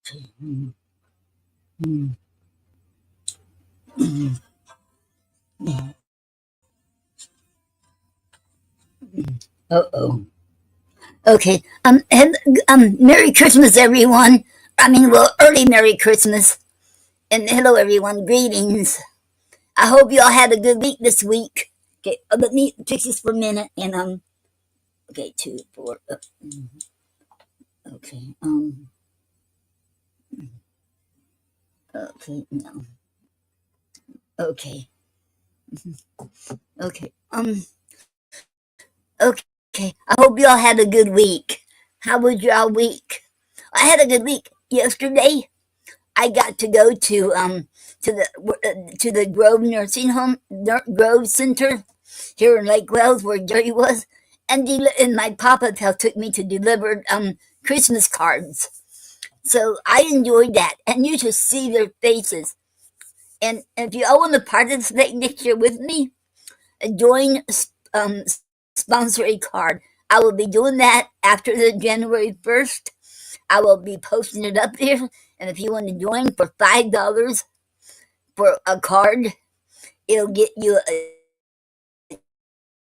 Mm, mm, mm, mm. Uh-oh. Okay. Merry Christmas, everyone. Well, early Merry Christmas. And hello, everyone. Greetings. I hope you all had a good week this week. Okay, let me fix this for a minute. Okay, 2, 4. Okay, okay, no. Okay, okay, okay. I hope you all had a good week. How was your week? I had a good week. Yesterday, I got to go to the Grove Nursing Home, Grove Center here in Lake Wells, where Jerry was, and my papa pal took me to deliver Christmas cards. So I enjoyed that, and you should see their faces. And if you all want to participate next year with me, join um, sponsor a card. I will be doing that after the January 1st. I will be posting it up there, and if you want to join for $5 for a card, it'll get you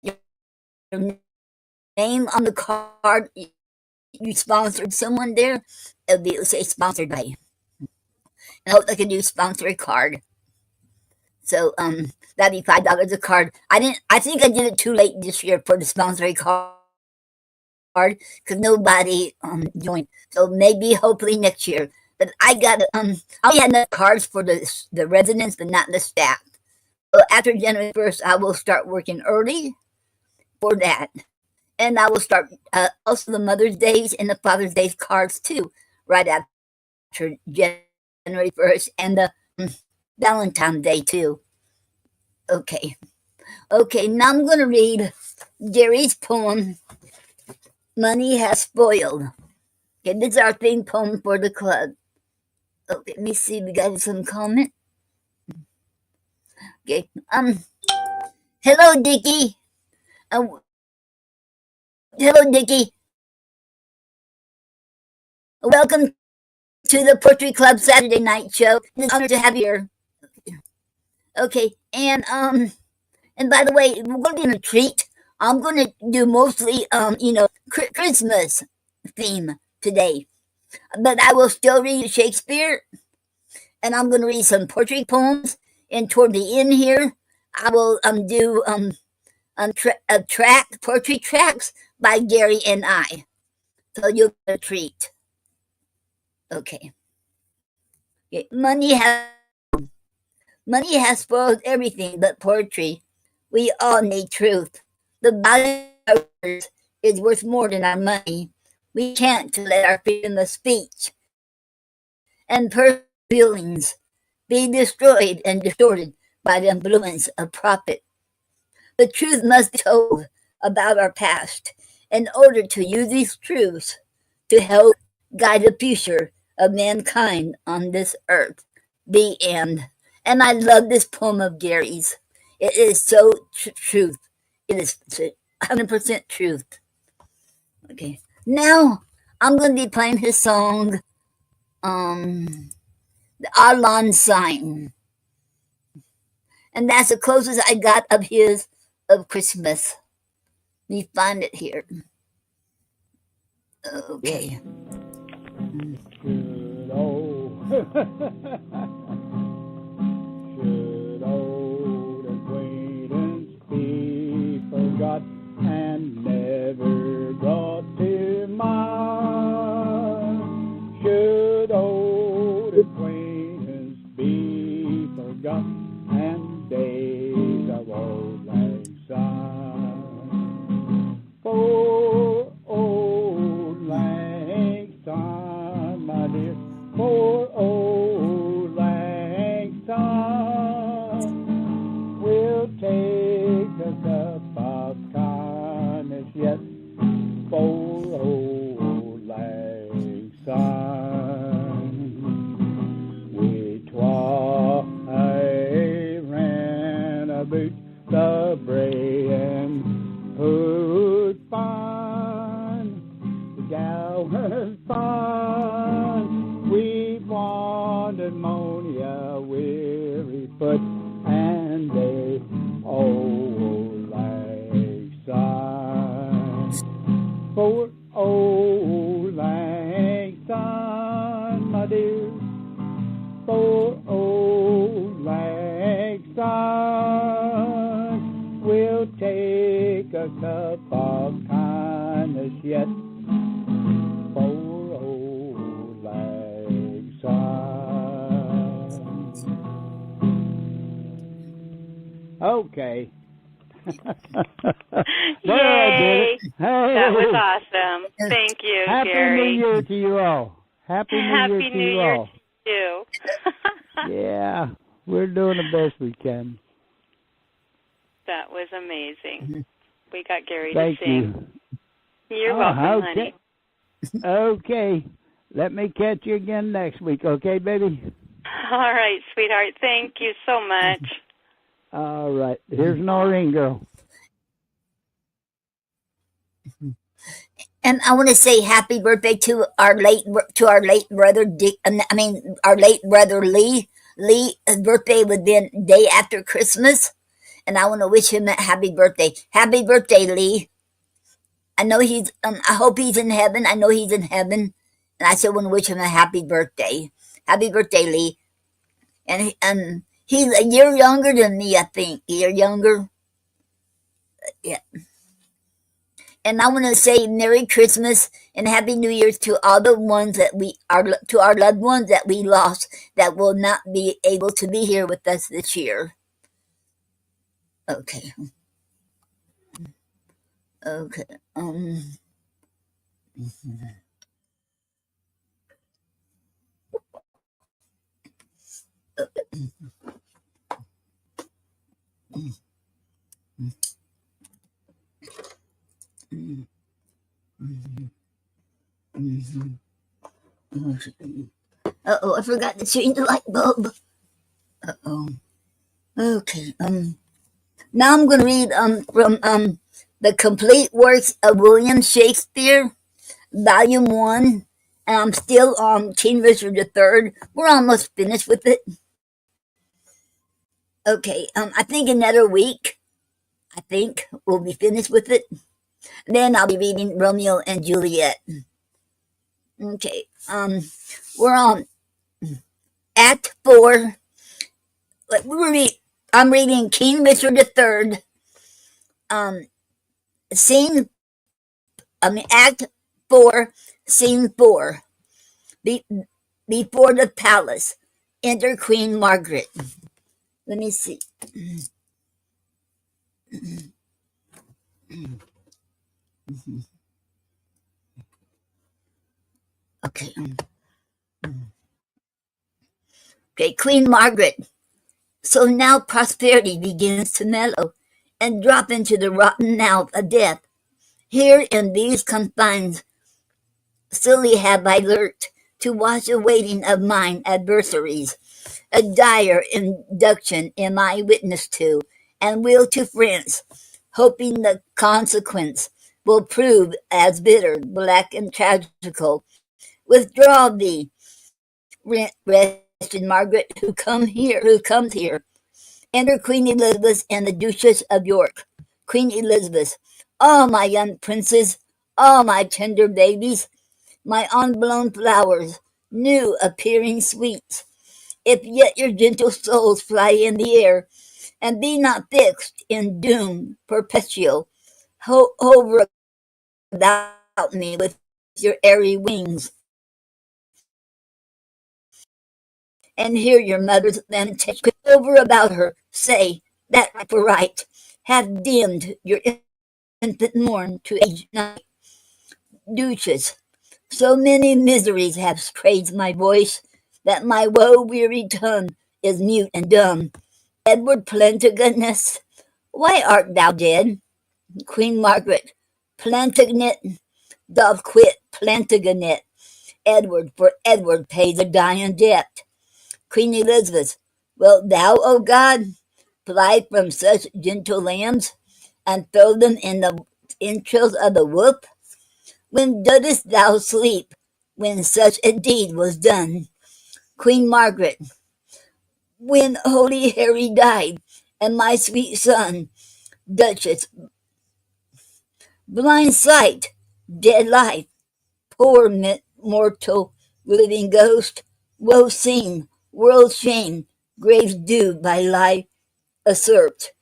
your name on the card. You sponsored someone there, it'll say sponsored by. And I hope I can do sponsor a card. So that'd be $5 a card. I think I did it too late this year for the sponsor a card because nobody joined. So maybe hopefully next year. But I only had enough cards for the residents, but not the staff. So after January 1st, I will start working early for that. And I will start also the Mother's Days and the Father's Days cards too, right after January 1st, and the Valentine's Day too. Okay. Okay, now I'm going to read Jerry's poem, Money Has Spoiled. Okay, this is our theme poem for the club. Okay, let me see, we got some comment. Okay, hello, Dickie. Hello, Dickie. Welcome to the Poetry Club Saturday night show. It's an honor to have you here. Okay, and by the way, we're going to do a treat. I'm going to do mostly, Christmas theme today. But I will still read Shakespeare, and I'm going to read some poetry poems. And toward the end here, I will do poetry tracks by Gary and I. So you'll get a treat. Okay. Money has spoiled everything but poetry. We all need truth. The value of words is worth more than our money. We can't let our freedom of speech and personal feelings be destroyed and distorted by the influence of profit. The truth must be told about our past in order to use these truths to help guide the future of mankind on this earth. The end. And I love this poem of Gary's. It is so truth. It is 100% truth. Okay. Now I'm going to be playing his song, The Arlon Sign. And that's the closest I got of his of Christmas. Let me find it here. Okay. Should old acquaintance be forgot and never brought to mind? Should old acquaintance be forgot and days of old lang syne? For old lang syne, my dear, for old lang syne, we'll take the cup of kindness yet for old lang syne. We twice ran about the bray and put fine. The gal was fine. We of kindness yet. Poor old lang syne. Okay. There, I did it. Yay! Hey. That was awesome. Thank you, Happy New Gary. Year to you all. Happy New Year Happy to New you Year all. to you. Yeah, we're doing the best we can. That was amazing. We got Gary Thank to sing. you. You're welcome, Okay. honey. Okay. Let me catch you again next week, okay, baby? All right, sweetheart. Thank you so much. All right. Here's Noreen, girl. And I want to say happy birthday to our late brother Dick. Our late brother Lee. Lee, his birthday would be day after Christmas, and I want to wish him a happy birthday. Happy birthday, Lee! I know he's. I hope he's in heaven. I know he's in heaven, and I still want to wish him a happy birthday. Happy birthday, Lee! And he's a year younger than me. I think a year younger. Yeah. And I want to say Merry Christmas and Happy New Year's to all the ones that to our loved ones that we lost that will not be able to be here with us this year. Okay. Okay. Uh-oh, I forgot to change the light bulb. Uh-oh. Okay. Now I'm going to read from The Complete Works of William Shakespeare, Volume 1. And I'm still on King Richard III. We're almost finished with it. Okay, I think another week, I think we'll be finished with it. Then I'll be reading Romeo and Juliet. Okay, we're on Act 4. I'm reading King Richard III. Scene, Act 4, Scene 4. Before the palace, enter Queen Margaret. Let me see. Okay. Okay, Queen Margaret. So now prosperity begins to mellow and drop into the rotten mouth of death. Here in these confines, silly have I lurked to watch the waiting of mine adversaries. A dire induction am I witness to, and will to France, hoping the consequence will prove as bitter, black, and tragical. Withdraw thee, wretched Margaret, who comes here. Enter Queen Elizabeth and the Duchess of York. Queen Elizabeth, all my young princes, all my tender babies, my unblown flowers, new appearing sweets, if yet your gentle souls fly in the air, and be not fixed in doom perpetual, hover about me with your airy wings, and hear your mother's lamentation over about her, say, that for right hath dimmed your infant morn to age night. Duchess, so many miseries have praised my voice, that my woe-weary tongue is mute and dumb. Edward Plantagenet, why art thou dead? Queen Margaret, Plantagenet doth quit Plantagenet. Edward, for Edward pays a dying debt. Queen Elizabeth, wilt thou, O God, fly from such gentle lambs, and throw them in the entrails of the wolf? When didst thou sleep, when such a deed was done? Queen Margaret, when holy Harry died, and my sweet son, Duchess, blind sight, dead life, poor mortal, living ghost, woe seen, world shame, graves due by life usurped.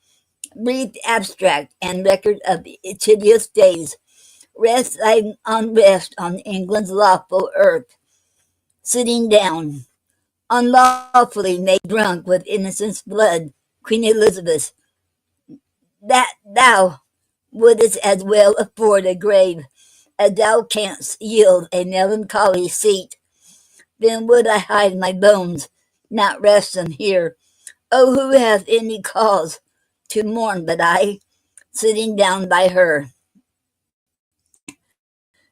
brief abstract and record of tedious days, rest like unrest on England's lawful earth, sitting down, unlawfully made drunk with innocence blood, Queen Elizabeth, that thou wouldst as well afford a grave as thou canst yield a melancholy seat, then would I hide my bones, not rest them here. Oh, who hath any cause to mourn but I, sitting down by her?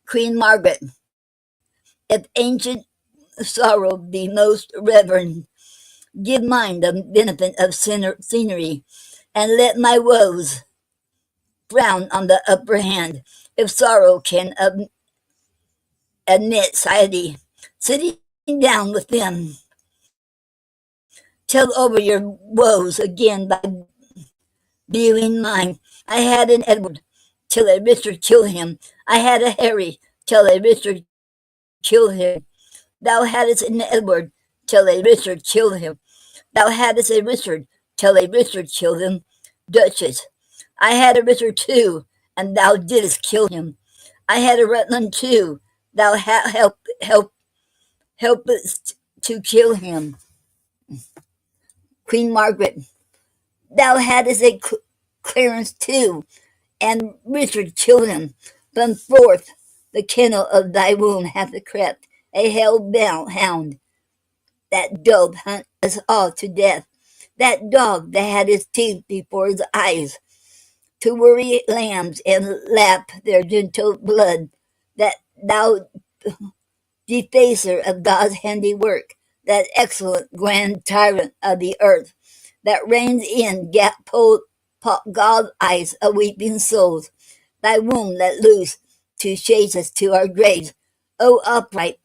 Queen Margaret, if ancient sorrow be most reverend, give mine the benefit of scenery, and let my woes frown on the upper hand. If sorrow can admit society, sitting down with them, tell over your woes again by viewing mine. I had an Edward till a Richard kill him. I had a Harry till a Richard kill him. Thou hadst an Edward till a Richard kill him. Thou hadst a Richard till a Richard kill him. Duchess, I had a Richard too, and thou didst kill him. I had a Rutland too, thou helpest to kill him. Queen Margaret, thou hadst a Clarence too, and Richard killed him. From forth the kennel of thy womb hath crept a hell-bound hound, that doth hunt us all to death. That dog that had his teeth before his eyes, to worry lambs and lap their gentle blood, that thou defacer of God's handiwork, that excellent grand tyrant of the earth, that reigns in God's eyes of weeping souls, thy womb let loose to chase us to our graves. O upright,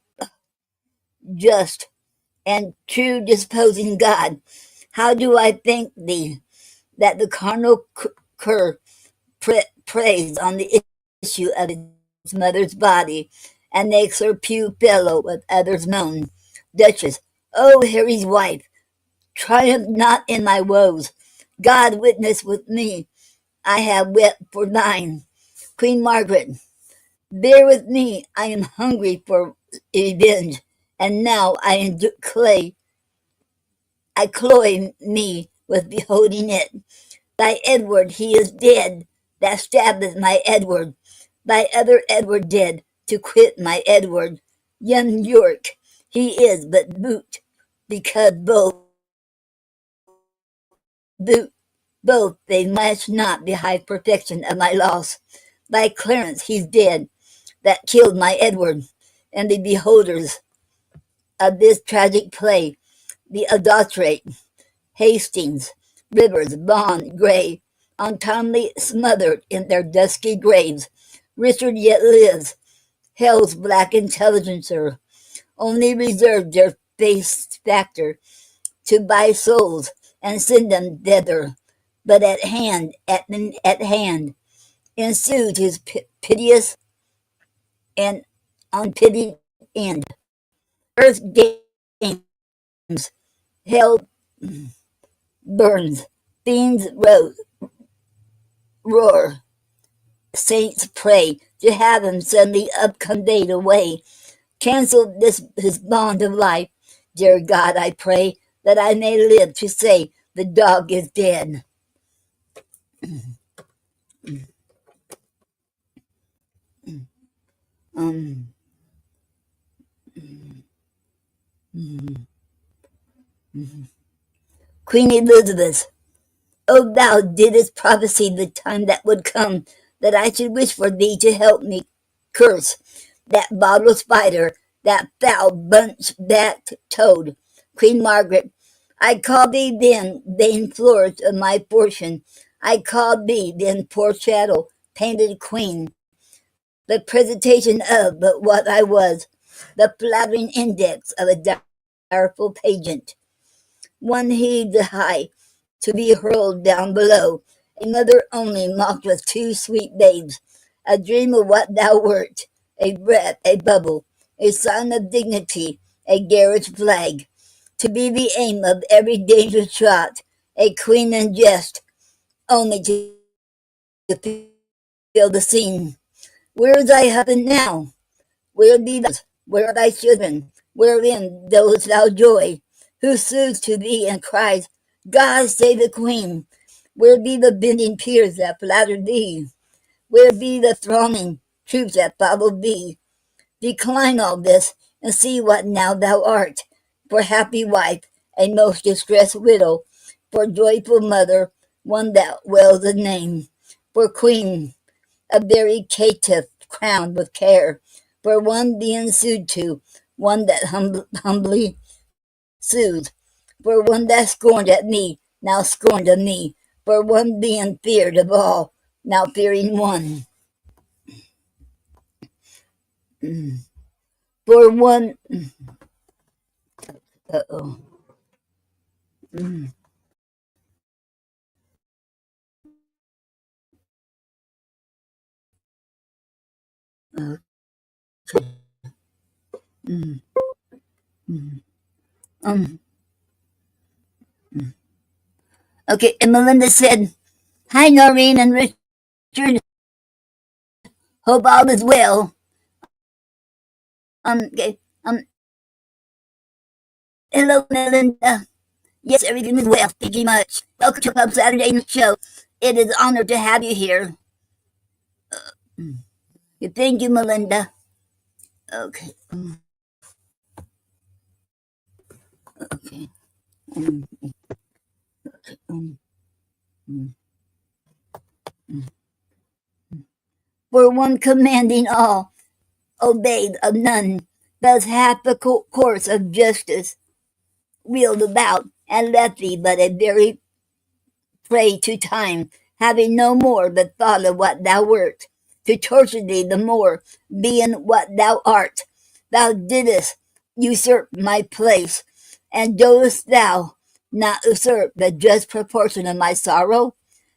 just, and true disposing God, how do I thank thee that the carnal cur preys on the issue of its mother's body, and makes her pew fellow with others' moan. Duchess, O Harry's wife, triumph not in my woes. God witness with me, I have wept for thine. Queen Margaret, bear with me, I am hungry for revenge, and now I cloy me with beholding it. Thy Edward, he is dead, that stabbeth my Edward. Thy other Edward dead, to quit my Edward. Young York, he is but boot, because both they match not the high perfection of my loss. Thy Clarence, he's dead, that killed my Edward, and the beholders of this tragic play, the adulterate, Hastings, Rivers, Bond, Gray, untimely smothered in their dusky graves. Richard yet lives, hell's black intelligencer, only reserved their face factor to buy souls and send them thither. But at hand, ensued his piteous and unpitied end. Earth games, hell burns, fiends roar, saints pray to have him suddenly up conveyed away. Cancel this his bond of life, dear God, I pray, that I may live to say the dog is dead. Um, Queen Elizabeth, O thou didst prophesy the time that would come, that I should wish for thee to help me curse that bottle spider, that foul bunch-backed toad. Queen Margaret, I called thee then, vain flourish of my fortune. I called thee then, poor chattel, painted queen, the presentation of but what I was, the flattering index of a direful pageant. One heaved high, to be hurled down below, a mother only mocked with two sweet babes, a dream of what thou wert, a breath, a bubble, a sign of dignity, a garish flag, to be the aim of every dangerous shot, a queen in jest. only to feel the scene. Where is thy husband now? Where be thy sons? Where are thy children? Wherein those thou joy? Who sues to thee and cries, God save the Queen? Where be the bending peers that flatter thee? Where be the thronging troops that follow thee? Decline all this, and see what now thou art. For happy wife, a most distressed widow, for joyful mother, one that well the name, for queen, a very caitiff crowned with care, for one being sued to, one that humbly sues, for one that scorned at me, now scorned of me, for one being feared of all, now fearing one. For one, uh-oh. Uh, um, okay, and Melinda said, hi, Noreen and Richard. Hope all is well. Okay, hello, Melinda. Yes, everything is well. Thank you much. Welcome to Club Saturday Night Show. It is an honor to have you here. Thank you, Melinda. Okay, okay. Um, for one commanding all, obeyed of none, thus hath the course of justice wheeled about, and left thee but a very prey to time, having no more but thought of what thou wert, to torture thee the more, being what thou art. Thou didst usurp my place, and dost thou not usurp the just proportion of my sorrow?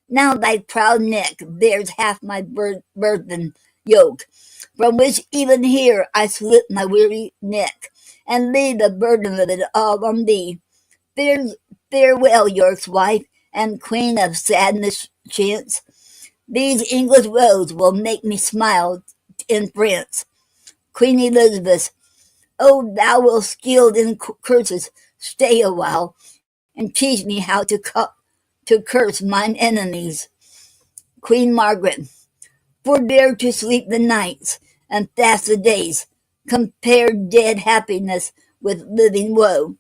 Now thy proud neck bears half my burden yoke, from which even here I slip my weary neck, and leave the burden of it all on thee. Farewell, York's wife, and queen of sadness chance. These English roads will make me smile in France. Queen Elizabeth, oh, thou wilt skilled in curses, stay a while, and teach me how to curse mine enemies. Queen Margaret, forbear to sleep the nights, and fast the days. Compare dead happiness with living woe.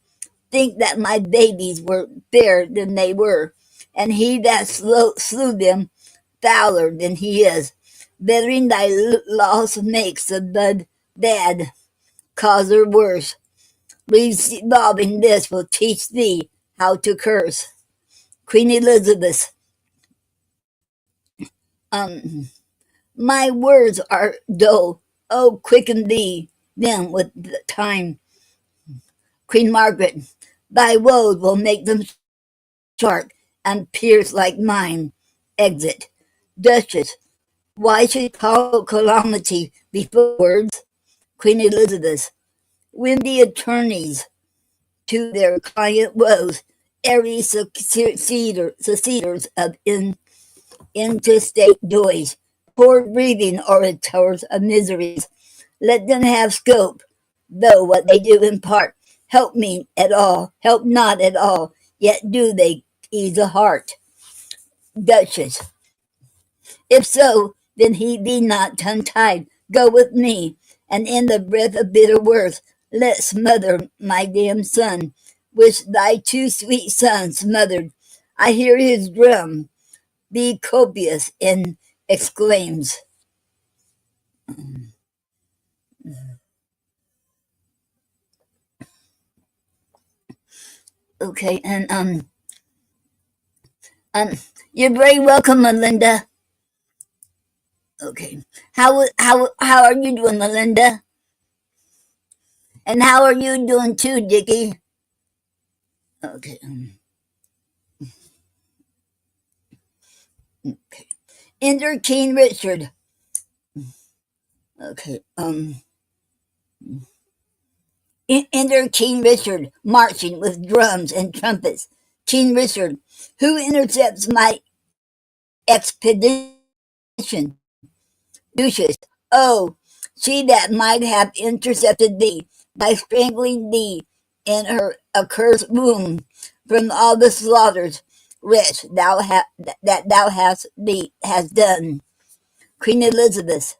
Think that my babies were fairer than they were, and he that slew them fouler than he is. Bettering thy loss makes the bud bad, causer worse. Resolving this will teach thee how to curse. Queen Elizabeth, um, my words are dull. Oh, quicken thee them with the time. Queen Margaret, thy woes will make them sharp and pierce like mine. Exit. Duchess, why should call calamity before words? Queen Elizabeth, when the attorneys to their client woes, airy seceders of intestate joys, poor breathing orators of miseries, let them have scope, though what they do in part help me at all, help not at all, yet do they ease the heart. Duchess, if so, then he be not tongue-tied. Go with me, and in the breath of bitter words, let smother my damned son, which thy two sweet sons smothered. I hear his drum be copious and exclaims. Okay, and um, you're very welcome, Melinda. Okay, how are you doing, Melinda? And how are you doing too, Dickie? Okay. Okay. Enter King Richard. Okay. Enter King Richard, marching with drums and trumpets. King Richard, who intercepts my expedition. Lucius, oh, she that might have intercepted thee by strangling thee in her accursed womb from all the slaughters which that thou hast done. Queen Elizabeth,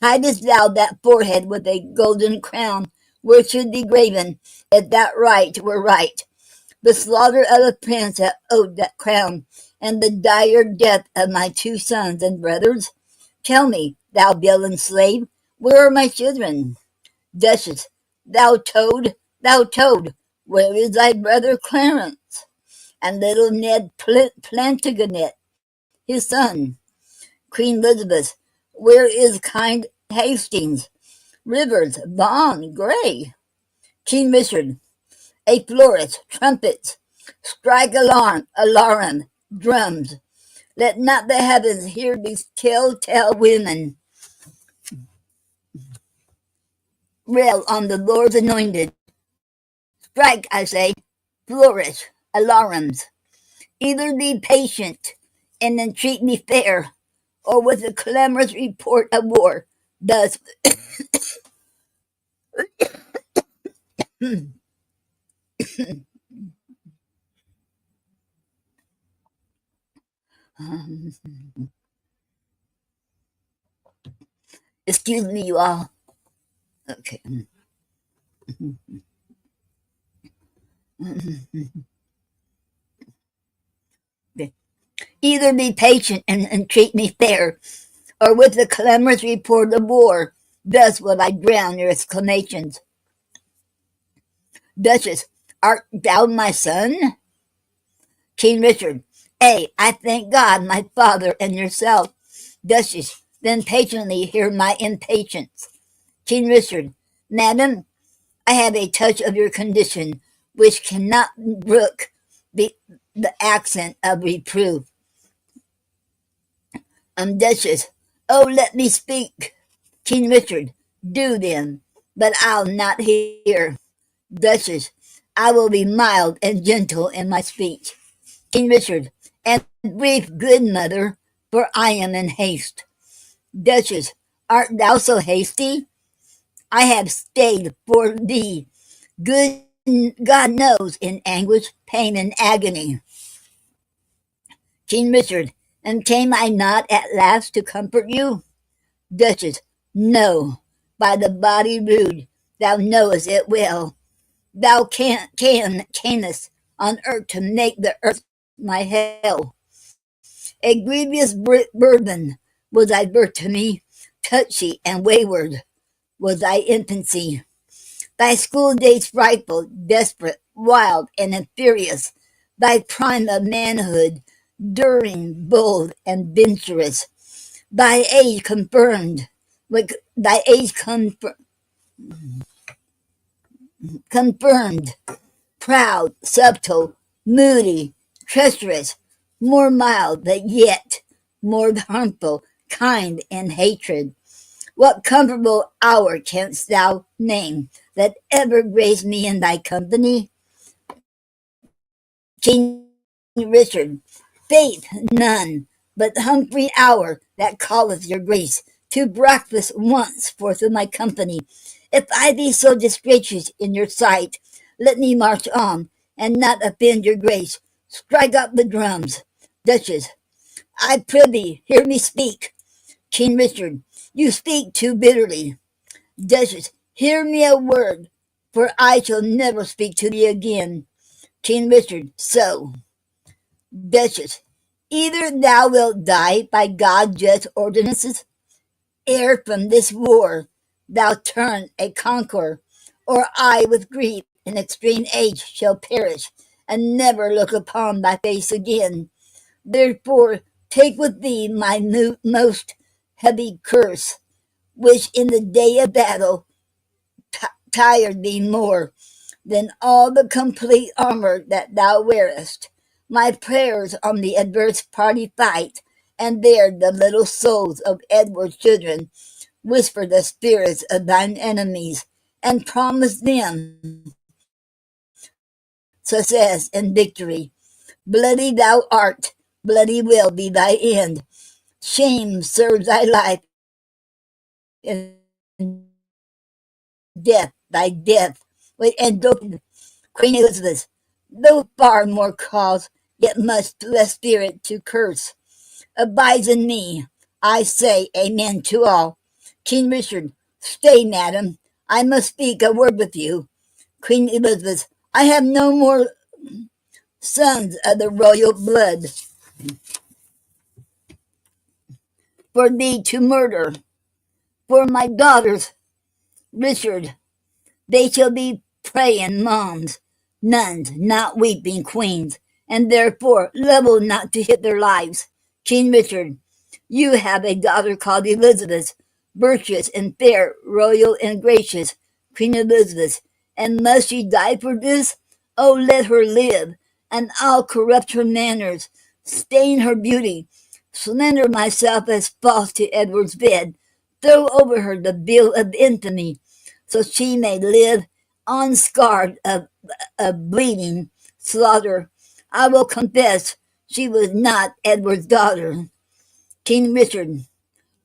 hidest thou that forehead with a golden crown, where should be graven, if that right were right, the slaughter of a prince that owed that crown, and the dire death of my two sons and brothers? Tell me, thou villain slave, where are my children? Duchess, thou toad, where is thy brother Clarence? And little Ned Plantagenet, his son? Queen Elizabeth, where is kind Hastings? Rivers, Vaughan, Grey? King Richard, a florist, trumpets, strike alarum, drums. Let not the heavens hear these telltale women rail on the Lord's anointed. Strike, I say, flourish, alarums. Either be patient and entreat me fair, or with the clamorous report of war. Thus, excuse me, you all. Okay. Either be patient and entreat me fair, or with the clamorous report of war. Thus will I drown your exclamations. Duchess, art thou my son? King Richard, I thank God, my father, and yourself. Duchess, then patiently hear my impatience. King Richard, Madam, I have a touch of your condition, which cannot brook the accent of reproof. Duchess, oh, let me speak. King Richard, do then, but I'll not hear. Duchess, I will be mild and gentle in my speech. King Richard, and brief, good mother, for I am in haste. Duchess, art thou so hasty? I have stayed for thee, good God knows, in anguish, pain, and agony. King Richard, and came I not at last to comfort you? Duchess, no, by the body rude, thou knowest it well. Thou canst on earth to make the earth my hell. A grievous burden was thy birth to me, touchy and wayward was thy infancy. Thy school days frightful, desperate, wild, and imperious, thy prime of manhood, daring, bold, and venturous, thy age confirmed, thy age confirmed, proud, subtle, moody, treacherous, more mild, but yet more harmful, kind, and hatred. What comfortable hour canst thou name that ever graced me in thy company? King Richard, faith none, but Humphrey hour that calleth your grace to breakfast once forth of my company. If I be so disgracious in your sight, let me march on, and not offend your grace. Strike up the drums. Duchess, I prithee, hear me speak. King Richard, you speak too bitterly. Duchess, hear me a word, for I shall never speak to thee again. King Richard, so. Duchess, either thou wilt die by God's just ordinances, ere from this war thou turn a conqueror, or I with grief in extreme age shall perish, and never look upon thy face again. Therefore take with thee my most heavy curse, which in the day of battle tired thee more than all the complete armor that thou wearest. My prayers on the adverse party fight, and there the little souls of Edward's children whisper the spirits of thine enemies, and promise them success and victory. Bloody thou art, bloody will be thy end. Shame serves thy life, and death thy death. And Queen Elizabeth, though far more cause, yet much less spirit to curse, abides in me. I say amen to all. King Richard, stay, madam. I must speak a word with you. Queen Elizabeth, I have no more sons of the royal blood for thee to murder. For my daughters, Richard, they shall be praying moms, nuns, not weeping queens, and therefore level not to hit their lives. King Richard, you have a daughter called Elizabeth, virtuous and fair, royal and gracious, Queen Elizabeth, and must she die for this? Oh, let her live, and I'll corrupt her manners, stain her beauty, slender myself as false to Edward's bed, throw over her the bill of infamy, so she may live unscarred of bleeding slaughter. I will confess she was not Edward's daughter. King Richard,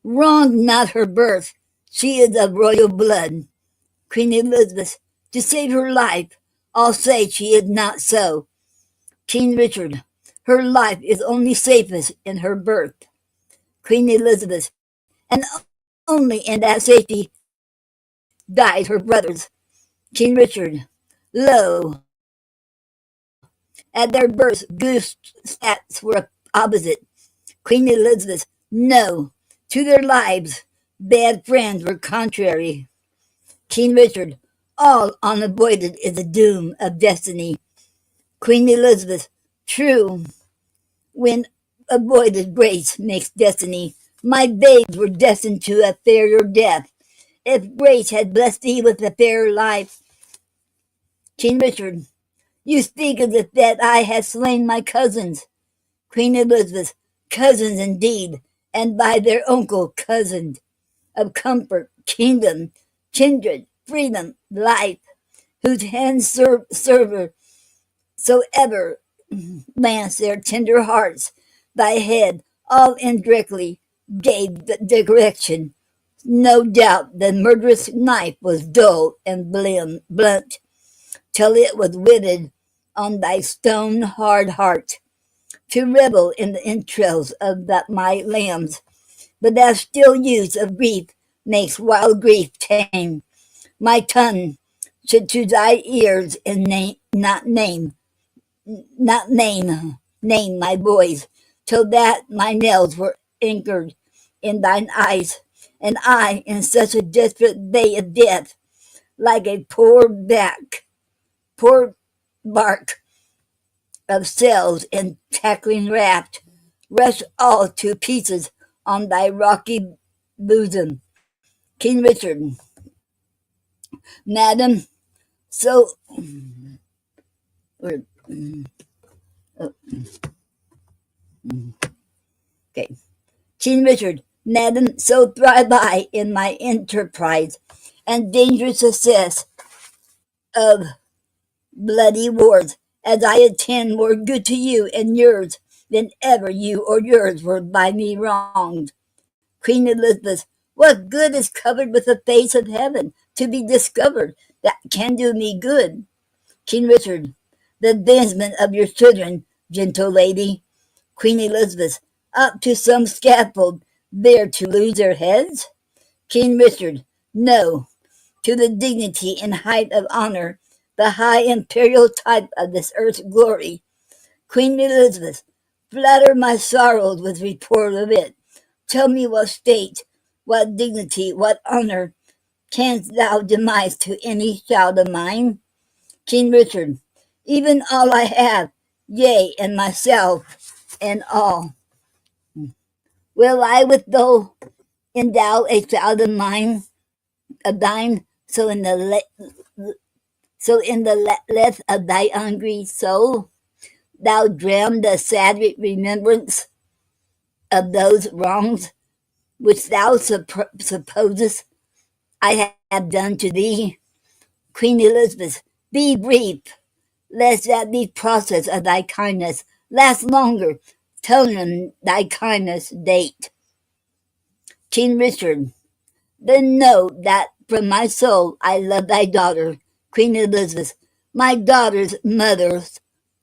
wrong not her birth. She is of royal blood. Queen Elizabeth, to save her life, I'll say she is not so. King Richard, her life is only safest in her birth. Queen Elizabeth, and only in that safety died her brothers. King Richard, lo, at their births good stats were opposite. Queen Elizabeth, no, to their lives bad friends were contrary. King Richard, all unavoided is the doom of destiny. Queen Elizabeth, true, when avoided grace makes destiny. My babes were destined to a fairer death. If grace had blessed thee with a fairer life, King Richard, you speak as if that I had slain my cousins. Queen Elizabeth, cousins indeed, and by their uncle cousins, of comfort, kingdom, kindred, freedom, life, whose hands serve so ever lance their tender hearts. Thy head, all indirectly, gave the direction. No doubt the murderous knife was dull and blunt, till it was whetted on thy stone hard heart, to revel in the entrails of that my lambs. But thou still use of grief makes wild grief tame. My tongue should to thy ears and name my boys, till that my nails were anchored in thine eyes, and I in such a desperate bay of death, like a poor bark of sails and tackling raft, rush all to pieces on thy rocky bosom. King Richard, madam, so okay. King Richard, madam, so thrive I in my enterprise and dangerous success of bloody wars, as I attend more good to you and yours than ever you or yours were by me wronged. Queen Elizabeth, what good is covered with the face of heaven to be discovered that can do me good? King Richard, the advancement of your children, gentle lady. Queen Elizabeth, up to some scaffold there to lose their heads? King Richard, no, to the dignity and height of honor, the high imperial type of this earth's glory. Queen Elizabeth, flatter my sorrows with report of it. Tell me what state, what dignity, what honor canst thou demise to any child of mine? King Richard, even all I have, yea, and myself, and all. Will I with thou endow a child of mine, of thine, so in the length of thy hungry soul, thou dream the sad remembrance of those wrongs which thou supposest I have done to thee. Queen Elizabeth, be brief, lest that the process of thy kindness last longer. telling him thy kindness date. King Richard, then know that from my soul I love thy daughter, Queen Elizabeth. My daughter's mother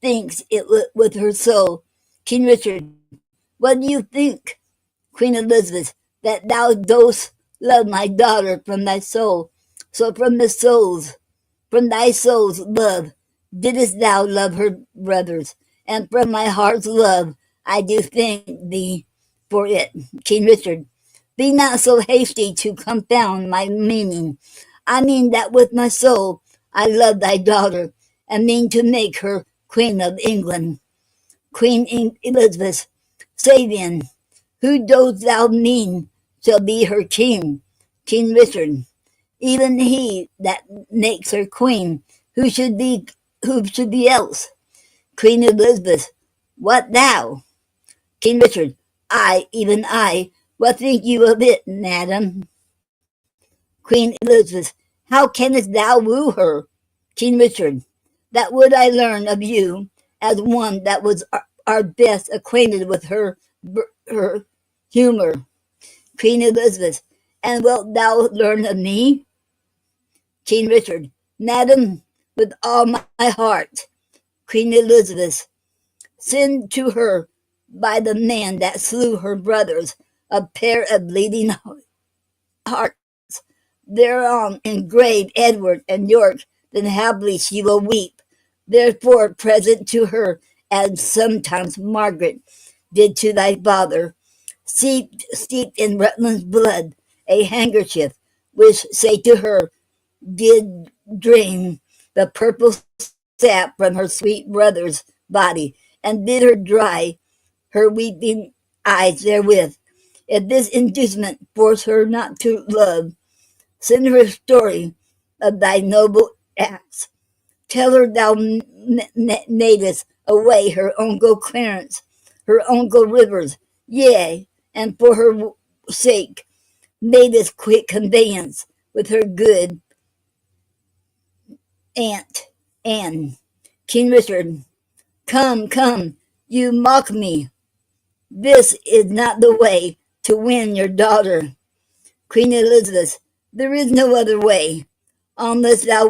thinks it with her soul. King Richard, what do you think, Queen Elizabeth, that thou dost love my daughter from thy soul? So from thy soul's love, didst thou love her brothers, and from my heart's love I do thank thee for it. King Richard, be not so hasty to confound my meaning. I mean that with my soul I love thy daughter, and mean to make her Queen of England. Queen Elizabeth, say then, who dost thou mean shall be her king? King Richard, even he that makes her queen, who should be else? Queen Elizabeth, what thou? King Richard, I, even I, what think you of it, madam? Queen Elizabeth, how canst thou woo her? King Richard, that would I learn of you, as one that was our best acquainted with her humor. Queen Elizabeth, and wilt thou learn of me? King Richard, madam, with all my heart. Queen Elizabeth, send to her by the man that slew her brothers a pair of bleeding hearts. Thereon engraved Edward and York, then happily she will weep. Therefore present to her, as sometimes Margaret did to thy father, steeped in Rutland's blood, a handkerchief, which, say to her, did drain the purple sap from her sweet brother's body, and bid her dry her weeping eyes therewith. If this inducement force her not to love, send her a story of thy noble acts. Tell her thou madest away her uncle Clarence, her uncle Rivers, yea, and for her sake madest quick conveyance with her good aunt Anne. King Richard, come, come, you mock me. This is not the way to win your daughter. Queen Elizabeth, there is no other way, unless thou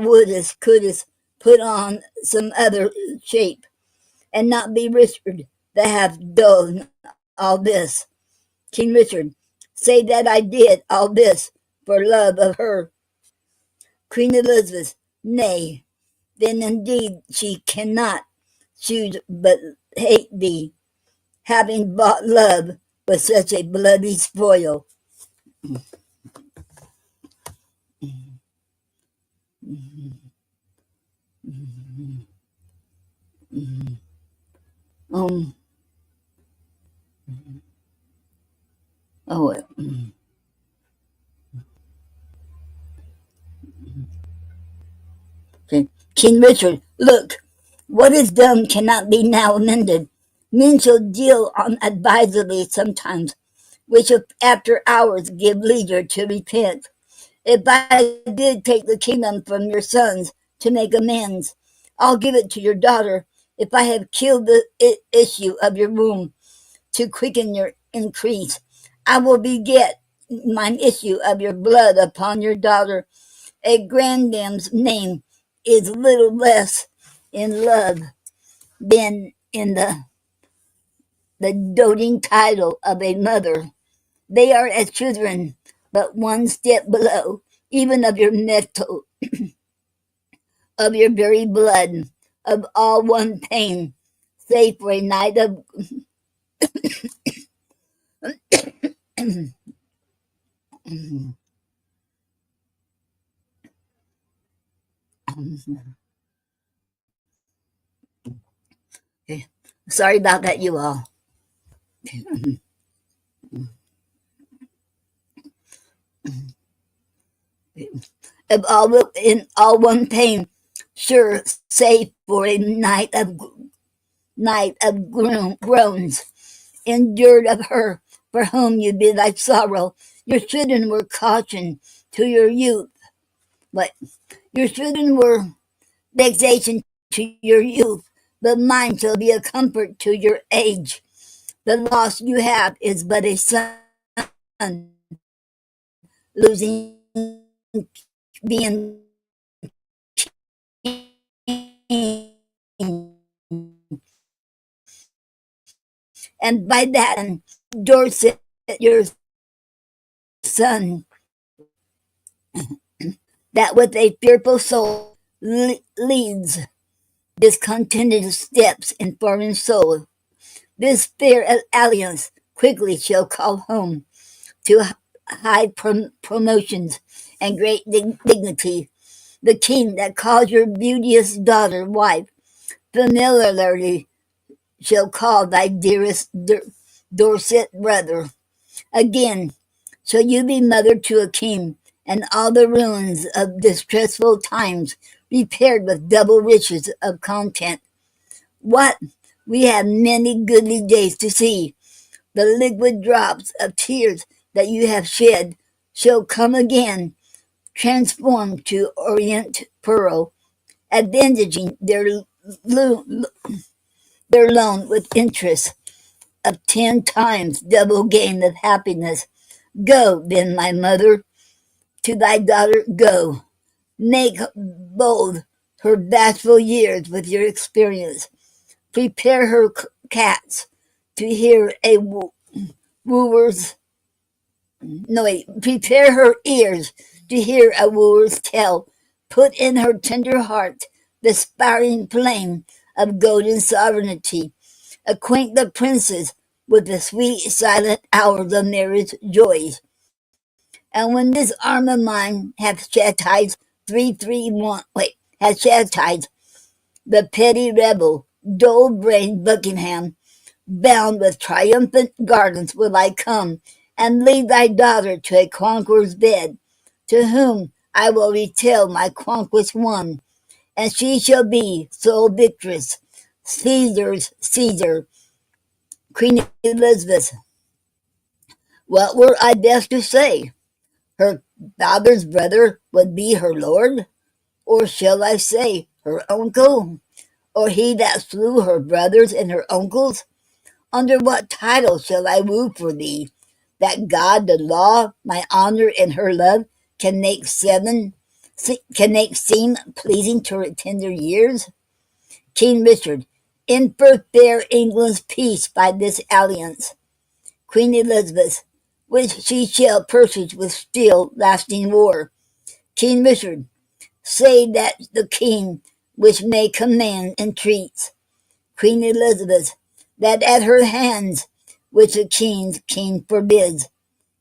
couldst put on some other shape, and not be Richard that hath done all this. King Richard, say that I did all this for love of her. Queen Elizabeth, nay, then indeed she cannot choose but hate thee, having bought love with such a bloody spoil. Um, oh, okay. King Richard, look, what is done cannot be now amended. Men shall deal unadvisedly sometimes, which after hours give leisure to repent. If I did take the kingdom from your sons to make amends, I'll give it to your daughter. If I have killed the issue of your womb to quicken your increase, I will beget mine issue of your blood upon your daughter. A grandam's name is little less in love than in the doting title of a mother. They are as children, but one step below, even of your metal, of your very blood, of all one pain, save for a night of okay. Sorry about that, you all. Of all in all one pain, sure, save for a night of groans, endured of her for whom you bid thy sorrow. Your children were caution to your youth. What? Your children were vexation to your youth, but mine shall be a comfort to your age. The loss you have is but a son losing, being king. And by that, Dorset, your son, that with a fearful soul leads discontented steps in foreign soul. This fair alliance quickly shall call home to high promotions and great dignity the king that calls your beauteous daughter wife, familiarly shall call thy dearest Dorset brother. Again shall you be mother to a king, and all the ruins of distressful times repaired with double riches of content. What? We have many goodly days to see. The liquid drops of tears that you have shed shall come again, transformed to orient pearl, advantaging their loan with interest of 10 times double gain of happiness. Go, then, my mother, to thy daughter, go. Make bold her bashful years with your experience. Prepare her cats to hear a wooer's, no wait, prepare her ears to hear a wooer's tale. Put in her tender heart the sparring flame of golden sovereignty. Acquaint the princes with the sweet silent hours of marriage joys. And when this arm of mine hath chastised 331, hath chastised the petty rebel, dull-brained Buckingham, bound with triumphant gardens will I come, and lead thy daughter to a conqueror's bed, to whom I will retell my conquest won, and she shall be sole victress, Caesar's Caesar, Queen Elizabeth. What were I best to say? Her father's brother would be her lord? Or shall I say her uncle? Or he that slew her brothers and her uncles? Under what title shall I woo for thee? That God, the law, my honor, and her love can make seem pleasing to her tender years? King Richard, infer fair England's peace by this alliance. Queen Elizabeth, which she shall purchase with still lasting war. King Richard, say that the king which may command entreats. Queen Elizabeth, that at her hands which the king forbids.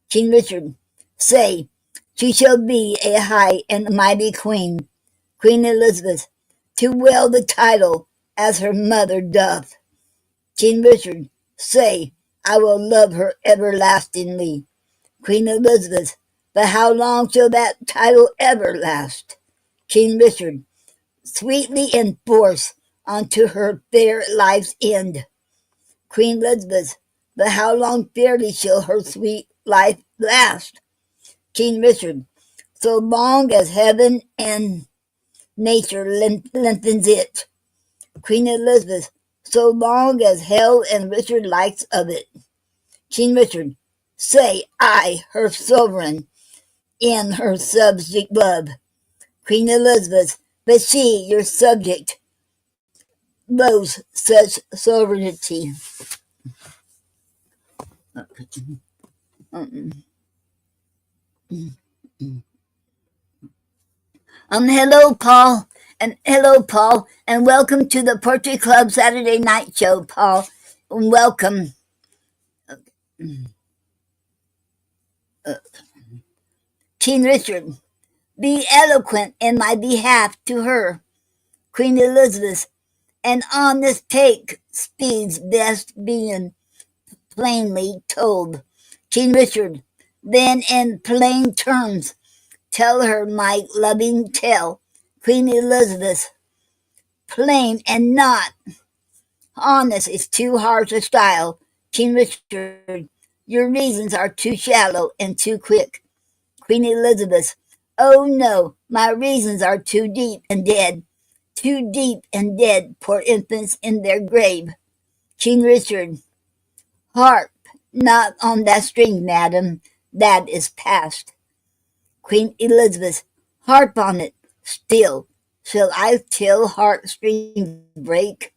King Richard, say she shall be a high and mighty queen. Queen Elizabeth, to well the title as her mother doth. King Richard, say I will love her everlastingly. Queen Elizabeth, but how long shall that title ever last? King Richard, sweetly enforce unto her fair life's end. Queen Elizabeth, but how long fairly shall her sweet life last? King Richard, so long as heaven and nature lengthens it. Queen Elizabeth, so long as hell and Richard likes of it. King Richard, say I, her sovereign, in her subject love. Queen Elizabeth, but she, your subject, loves such sovereignty. Hello, Paul, and welcome to the Poetry Club Saturday Night Show, Paul. And welcome. King Richard, be eloquent in my behalf to her, Queen Elizabeth, and on this take speeds best being plainly told. King Richard, then in plain terms tell her my loving tale, Queen Elizabeth. Plain and not honest is too harsh a style. King Richard, your reasons are too shallow and too quick. Queen Elizabeth, oh no, my reasons are too deep and dead. Too deep and dead, poor infants in their grave. King Richard, Harp not on that string, madam, that is past. Queen Elizabeth, harp on it still. Shall I till heartstrings break?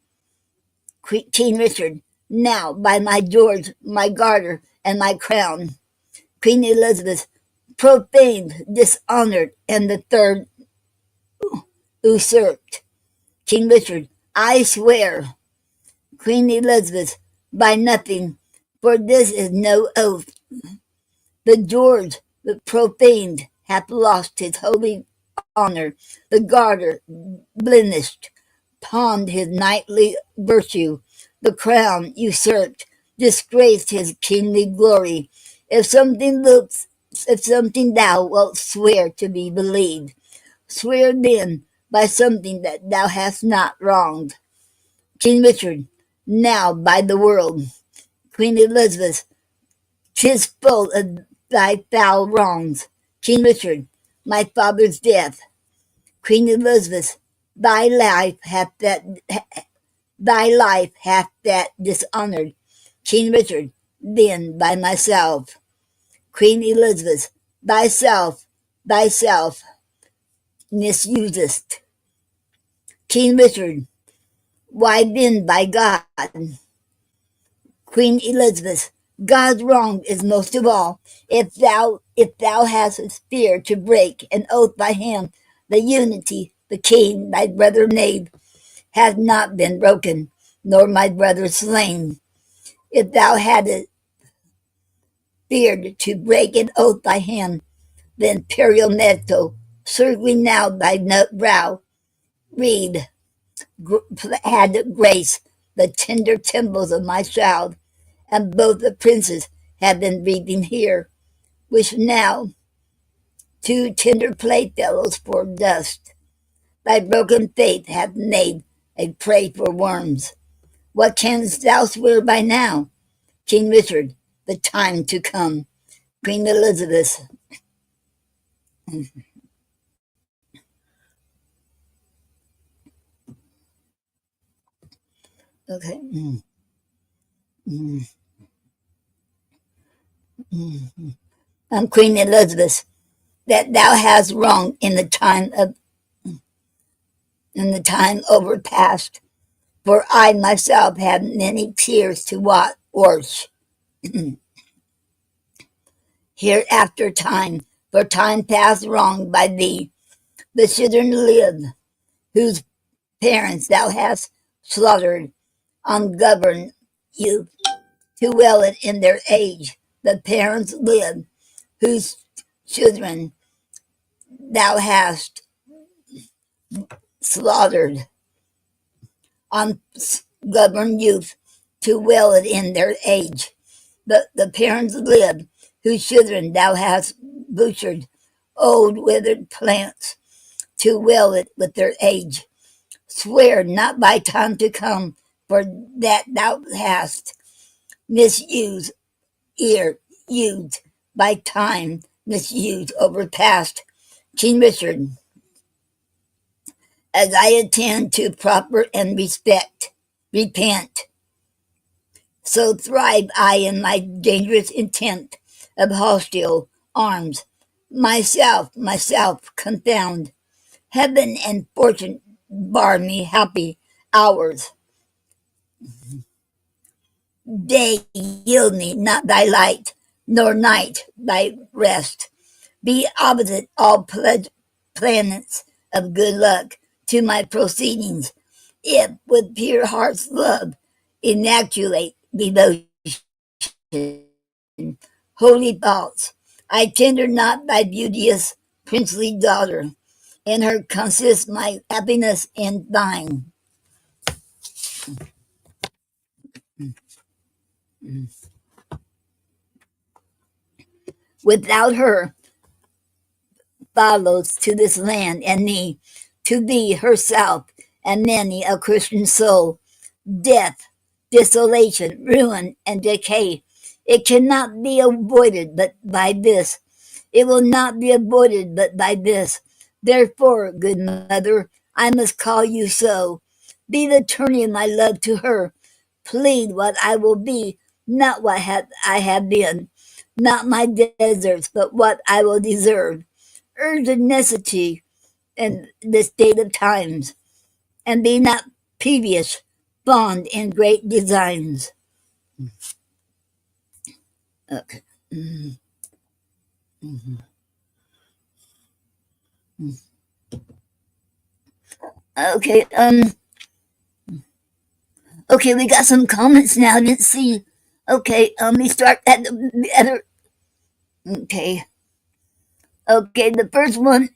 King Richard, now by my George, my garter, and my crown. Queen Elizabeth, profaned, dishonored, and the third usurped. King Richard, I swear. Queen Elizabeth, by nothing, for this is no oath. The George, the profaned, hath lost his holy honor. The garter, blemished, pawned his knightly virtue. The crown, usurped, disgraced his kingly glory. If something looks, if something thou wilt swear to be believed, swear then by something that thou hast not wronged. King Richard, now by the world. Queen Elizabeth, 'tis full of thy foul wrongs. King Richard, my father's death. Queen Elizabeth, thy life hath that dishonored. King Richard, then by myself. Queen Elizabeth, thyself misusest. King Richard, why then by God? Queen Elizabeth, God's wrong is most of all. If thou hast fear to break an oath by him, the unity, the king, thy brother knave, hath not been broken, nor my brother slain. If thou hadst feared to break an oath by him, the imperial netto, circling now thy brow, read, had grace the tender temples of my child, and both the princes have been reaping here, which now two tender playfellows for dust. Thy broken faith hath made a prey for worms. What canst thou swear by now? King Richard, the time to come. Queen Elizabeth. Okay. Queen Elizabeth, that thou hast wronged in the time overpast, for I myself have many tears to wash. Hereafter time, for time past wronged by thee, the children live, whose parents thou hast slaughtered, ungoverned youth, to well it in their age. The parents live, whose children thou hast slaughtered, ungoverned youth, to well it in their age. The parents live, whose children thou hast butchered, old withered plants, to well it with their age. Swear not by time to come, for that thou hast misused, used by time, misused, overpast. King Richard, as I attend to proper and repent, so thrive I in my dangerous intent of hostile arms. Myself confound. Heaven and fortune bar me happy hours. Day yield me not thy light, nor night thy rest. Be opposite all planets of good luck to my proceedings, if with pure heart's love inacculate devotion, holy thoughts, I tender not thy beauteous princely daughter. In her consists my happiness in thine. Without her follows to this land and me, to thee herself, and many a Christian soul, death, desolation, ruin, and decay. It cannot be avoided but by this. It will not be avoided but by this. Therefore, good mother, I must call you so. Be the turning of my love to her. Plead what I will be not what I have been, not my deserts, but what I will deserve. Urge of necessity in the state of times, and be not peevish, fond in great designs. Okay. Okay. Okay. We got some comments now. I didn't see. Okay. Let me start at the other. Okay. Okay. The first one.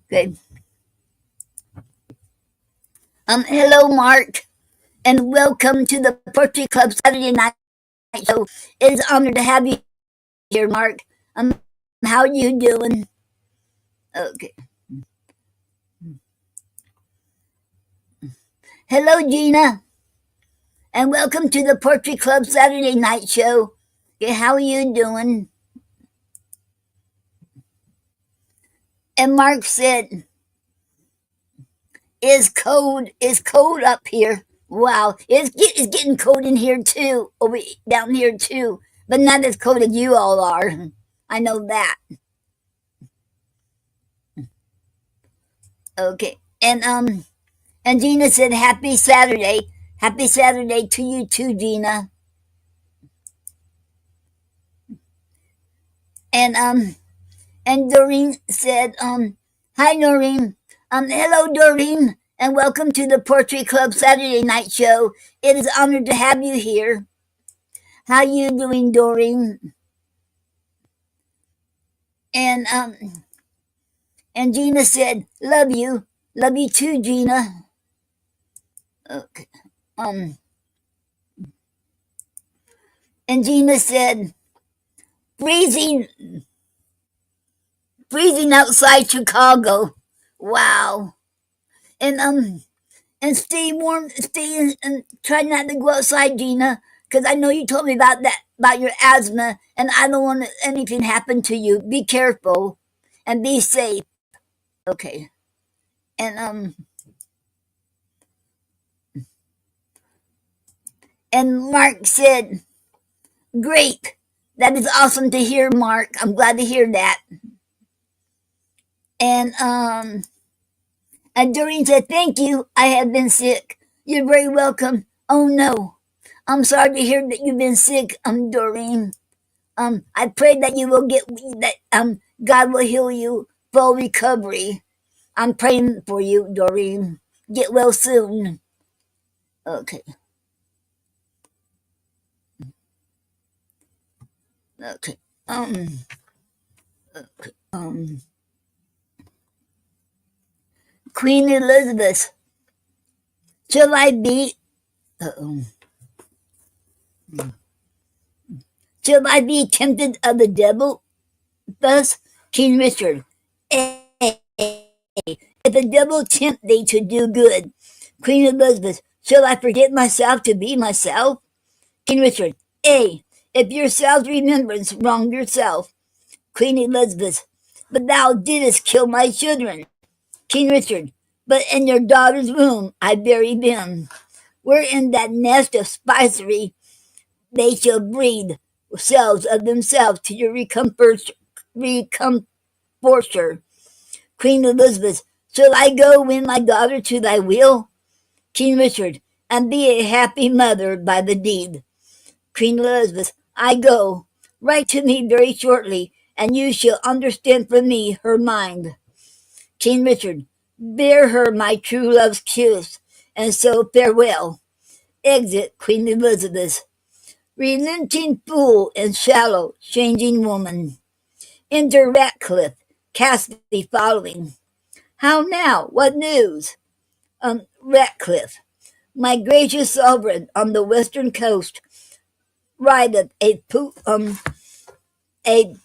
Okay. Hello, Mark, and welcome to the Poetry Club Saturday Night Show. It is an honor to have you here, Mark. How you doing? Okay. Hello, Gina, and welcome to the Poetry Club Saturday Night Show. Okay, how are you doing? And Mark said, "Is cold up here? Wow, it's getting cold in here too, over down here too, but not as cold as you all are. I know that." Okay, and Gina said, "Happy Saturday, happy Saturday to you too, Gina." And Doreen said, "Hi, Noreen. Hello, Doreen, and welcome to the Poetry Club Saturday Night Show. It is an honor to have you here. How you doing, Doreen?" And and Gina said, "Love you too, Gina." Okay. Um, and Gina said, "Freezing, freezing outside Chicago. Wow." And and stay warm, stay in, and try not to go outside, Gina, because I know you told me about that, about your asthma, and I don't want anything happen to you. Be careful and be safe. Okay. And and Mark said, "Great. That is awesome to hear, Mark. I'm glad to hear that." And Doreen said, "Thank you. I have been sick. You're very welcome." Oh no. I'm sorry to hear that you've been sick, Doreen. I pray that you will get that. God will heal you, full recovery. I'm praying for you, Doreen. Get well soon. Okay. Okay. Um. Um. Queen Elizabeth, shall I be? Uh-oh. Shall I be tempted of the devil? Thus, King Richard. If the devil tempt thee to do good, Queen Elizabeth, shall I forget myself to be myself? King Richard. If yourself's remembrance wrong yourself, Queen Elizabeth, but thou didst kill my children. King Richard. But in your daughter's womb I buried them. Where in that nest of spicery they shall breed selves of themselves to your recomforter. Queen Elizabeth, shall I go win my daughter to thy will? King Richard, and be a happy mother by the deed. Queen Elizabeth, I go. Write to me very shortly, and you shall understand from me her mind. King Richard, bear her my true love's kiss, and so farewell. Exit Queen Elizabeth. Relenting fool and shallow, changing woman. Enter Ratcliffe, Casby following. How now? What news? Ratcliffe. My gracious sovereign on the western coast rideth a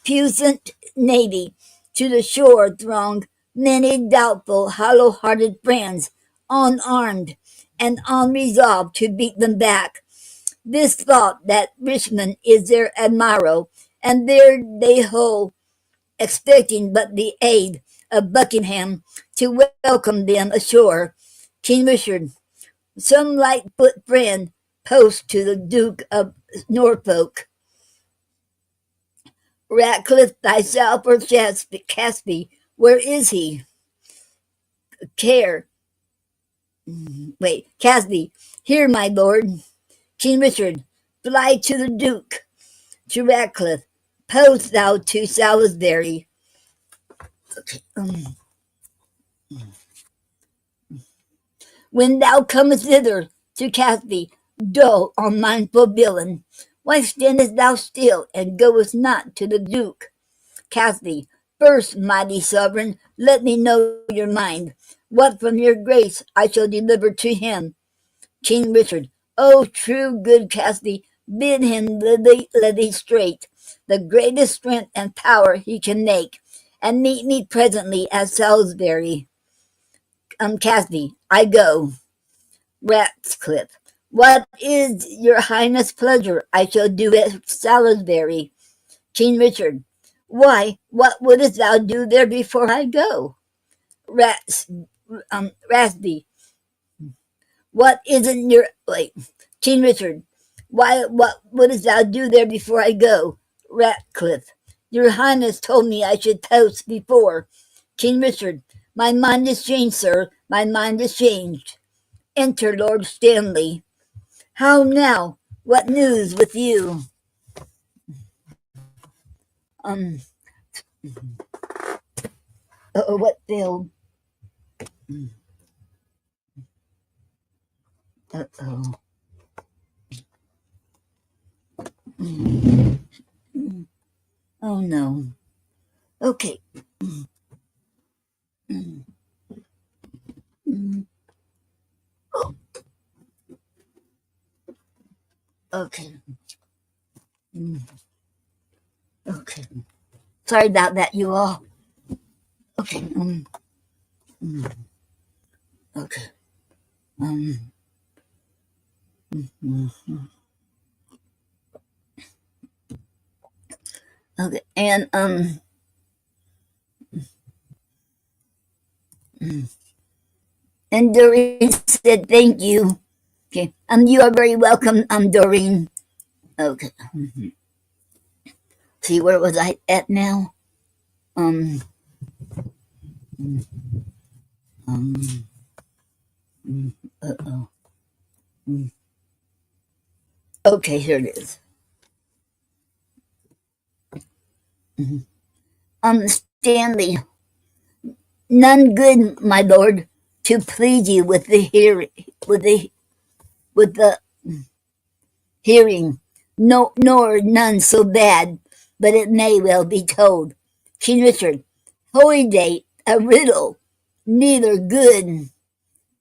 puissant navy. To the shore throng many doubtful, hollow-hearted friends, unarmed and unresolved to beat them back. This thought that Richmond is their admiral, and there they hold, expecting but the aid of Buckingham to welcome them ashore. King Richard, some light-foot friend, post to the Duke of Norfolk. Ratcliffe thyself or Casby, where is he? Care. Casby, here, my lord. King Richard, fly to the Duke. To Ratcliffe, post thou to Salisbury. Okay. When thou comest thither to Casby, dull, unmindful villain, why standest thou still, and goest not to the Duke? Casby, first, mighty sovereign, let me know your mind. What from your grace I shall deliver to him. King Richard, O true good Casby, bid him let thee straight, the greatest strength and power he can make, and meet me presently at Salisbury. Casby, I go. Ratcliffe, what is your highness pleasure I shall do at Salisbury? King Richard, why, what wouldst thou do there before I go? Ratsby, what isn't your King Richard, why, what wouldst thou do there before I go? Ratcliffe, your highness told me I should post before. King Richard, my mind is changed, sir, my mind is changed. Enter Lord Stanley. How now? What news with you? What failed? Uh-oh. Oh no. Okay. Okay. Okay. Sorry about that, you all. Okay. Okay. Um. Okay. And Doreen said thank you. Okay. You are very welcome, Doreen. Okay. See, where was I at now? Um. Um. Uh-oh. Okay, here it is. Stanley, none good, my lord, to please you with the hearing, no, nor none so bad, but it may well be told. King Richard, holy day, a riddle, neither good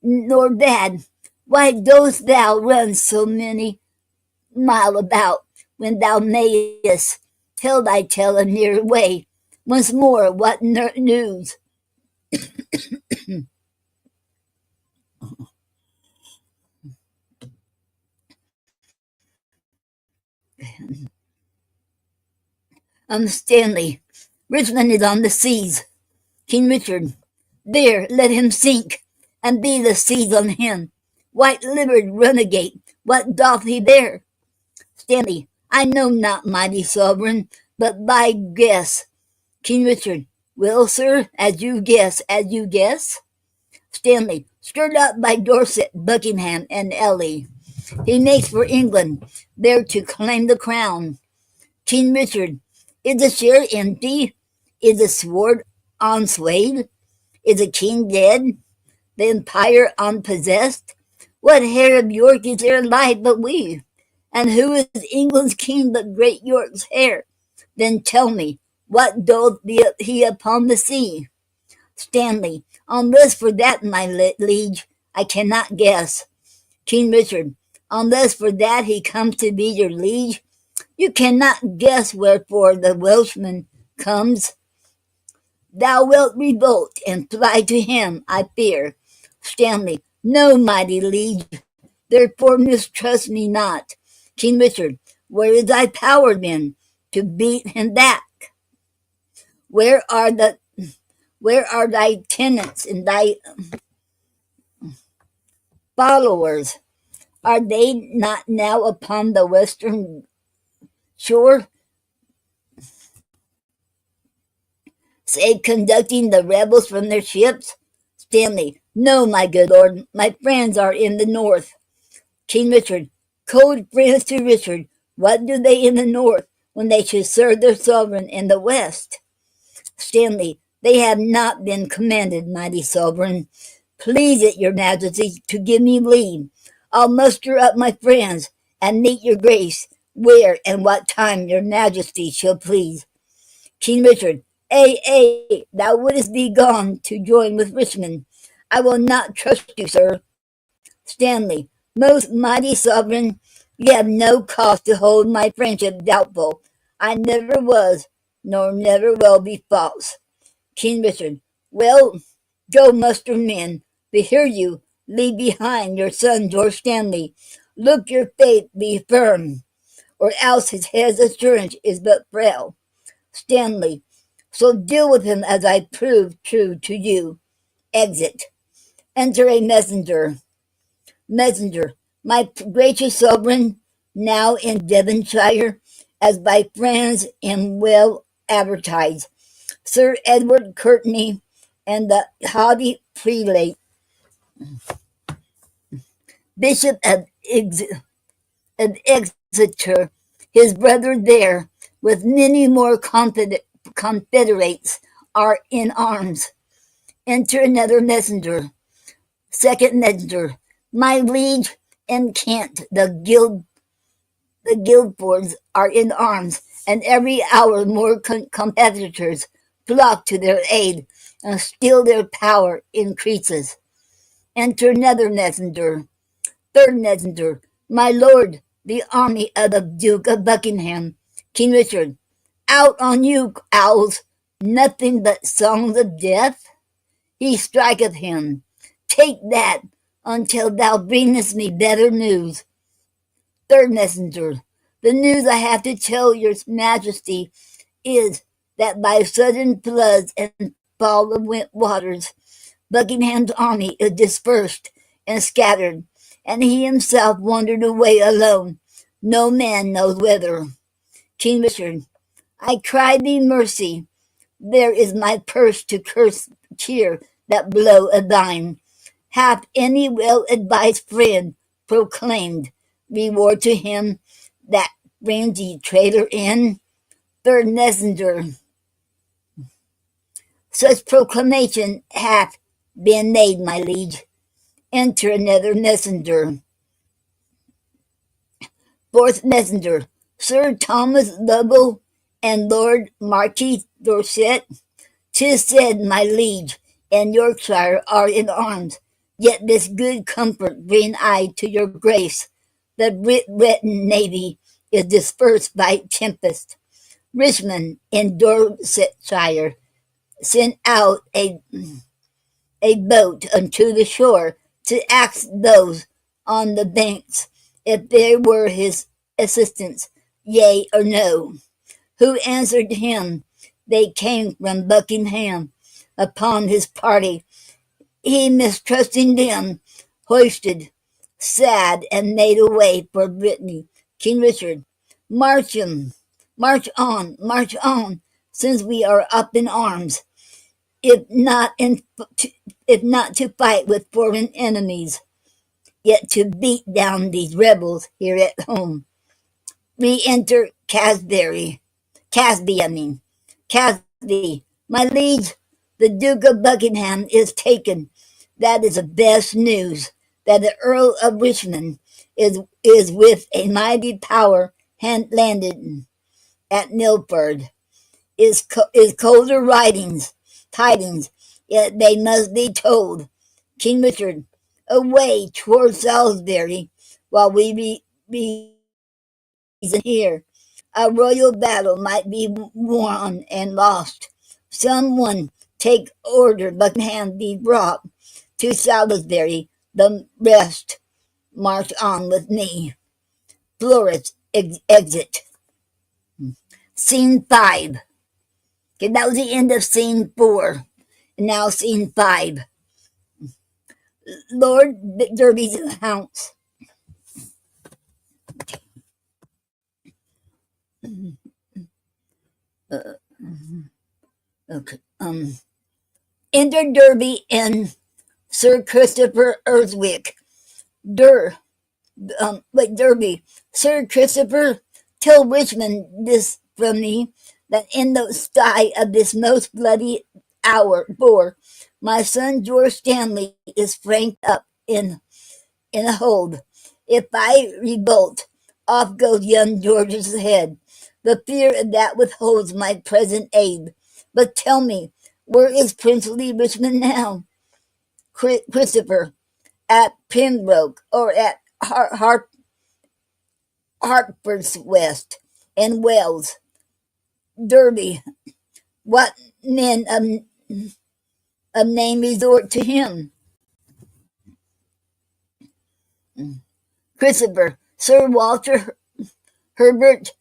nor bad. Why dost thou run so many mile about, when thou mayest tell thy tale a near way? Once more, what news? Stanley, Richmond is on the seas. King Richard, there let him sink, and be the seas on him. White-livered renegade, what doth he there? Stanley, I know not, mighty sovereign, but by guess. King Richard, well, sir, as you guess. Stanley, stirred up by Dorset, Buckingham, and Ely. He makes for England, there to claim the crown. King Richard, is the chair empty? Is the sword unswayed? Is the king dead? The empire unpossessed? What heir of York is there alive but we? And who is England's king but great York's heir? Then tell me, what doth he upon the sea? Stanley, on this for that, my liege, I cannot guess. King Richard, on this for that he comes to be your liege? You cannot guess wherefore the Welshman comes. Thou wilt revolt and fly to him, I fear. Stanley, no, mighty liege, therefore mistrust me not. King Richard, where is thy power then to beat him back? Where are thy tenants and thy followers? Are they not now upon the western shore, say, conducting the rebels from their ships? Stanley. No, my good lord, my friends are in the north. King Richard. Cold friends to Richard, what do they in the north when they should serve their sovereign in the west? Stanley. They have not been commanded, mighty sovereign. Please it your majesty to give me leave. I'll muster up my friends and meet your grace where and what time your majesty shall please. King Richard. Thou wouldst be gone to join with Richmond. I will not trust you, sir. Stanley. Most mighty sovereign, you have no cause to hold my friendship doubtful. I never was, nor never will be false. King Richard. Well, go muster men. Behear you, leave behind your son George Stanley. Look your faith be firm, or else his head's assurance is but frail. Stanley. So deal with him as I proved true to you. Exit. Enter a messenger. Messenger. My gracious sovereign, now in Devonshire, as by friends am well advertised. Sir Edward Courtney and the haughty prelate, Bishop of Exeter, his brother there, with many more confederates, are in arms. Enter another messenger. Second messenger. My liege in Kent, the Guildfords are in arms, and every hour more competitors flock to their aid, and still their power increases. Enter another messenger. Third messenger. My lord, the army of the Duke of Buckingham, King Richard. Out on you, owls! Nothing but songs of death? He striketh him. Take that, until thou bringest me better news. Third messenger. The news I have to tell your majesty is that by sudden floods and fall of waters, Buckingham's army is dispersed and scattered, and he himself wandered away alone, no man knows whither. King Richard. I cry thee mercy. There is my purse to cheer that blow of thine. Hath any well-advised friend proclaimed reward to him that brings ye traitor in? Third messenger. Such proclamation hath been made, my liege. Enter another messenger. Fourth messenger. Sir Thomas Lovell and Lord Marquis Dorset. 'Tis said, my liege, and Yorkshire are in arms. Yet this good comfort bring I to your grace. The Britain navy is dispersed by tempest. Richmond in Dorsetshire sent out a boat unto the shore to ask those on the banks if there were his assistance, yea or no. Who answered him, they came from Buckingham. Upon his party, he mistrusting them, hoisted, sad, and made away for Brittany. King Richard, march him, march on, since we are up in arms, if not to fight with foreign enemies, yet to beat down these rebels here at home. Re-enter Casby, my liege, the Duke of Buckingham is taken. That is the best news, that the Earl of Richmond is with a mighty power landed at Milford. Is colder tidings, yet they must be told. King Richard, away towards Salisbury, while we reason here. A royal battle might be won and lost. Someone take order Buckingham be brought to Salisbury. The rest march on with me. Florence, exit. Scene 5. Okay, that was the end of scene 4. And now scene 5. Lord Derby's house. uh, okay. Enter Derby and Sir Christopher Earthwick. Derby. Sir Christopher, tell Richmond this from me, that in the sty of this most bloody hour, my son George Stanley is franked up in a hold. If I revolt, off goes young George's head. The fear of that withholds my present aid. But tell me, where is princely Richmond now? Christopher, at Pembroke, or at Hertford's West, and Wales. Derby, what men of name resort to him? Christopher, Sir Walter Herbert,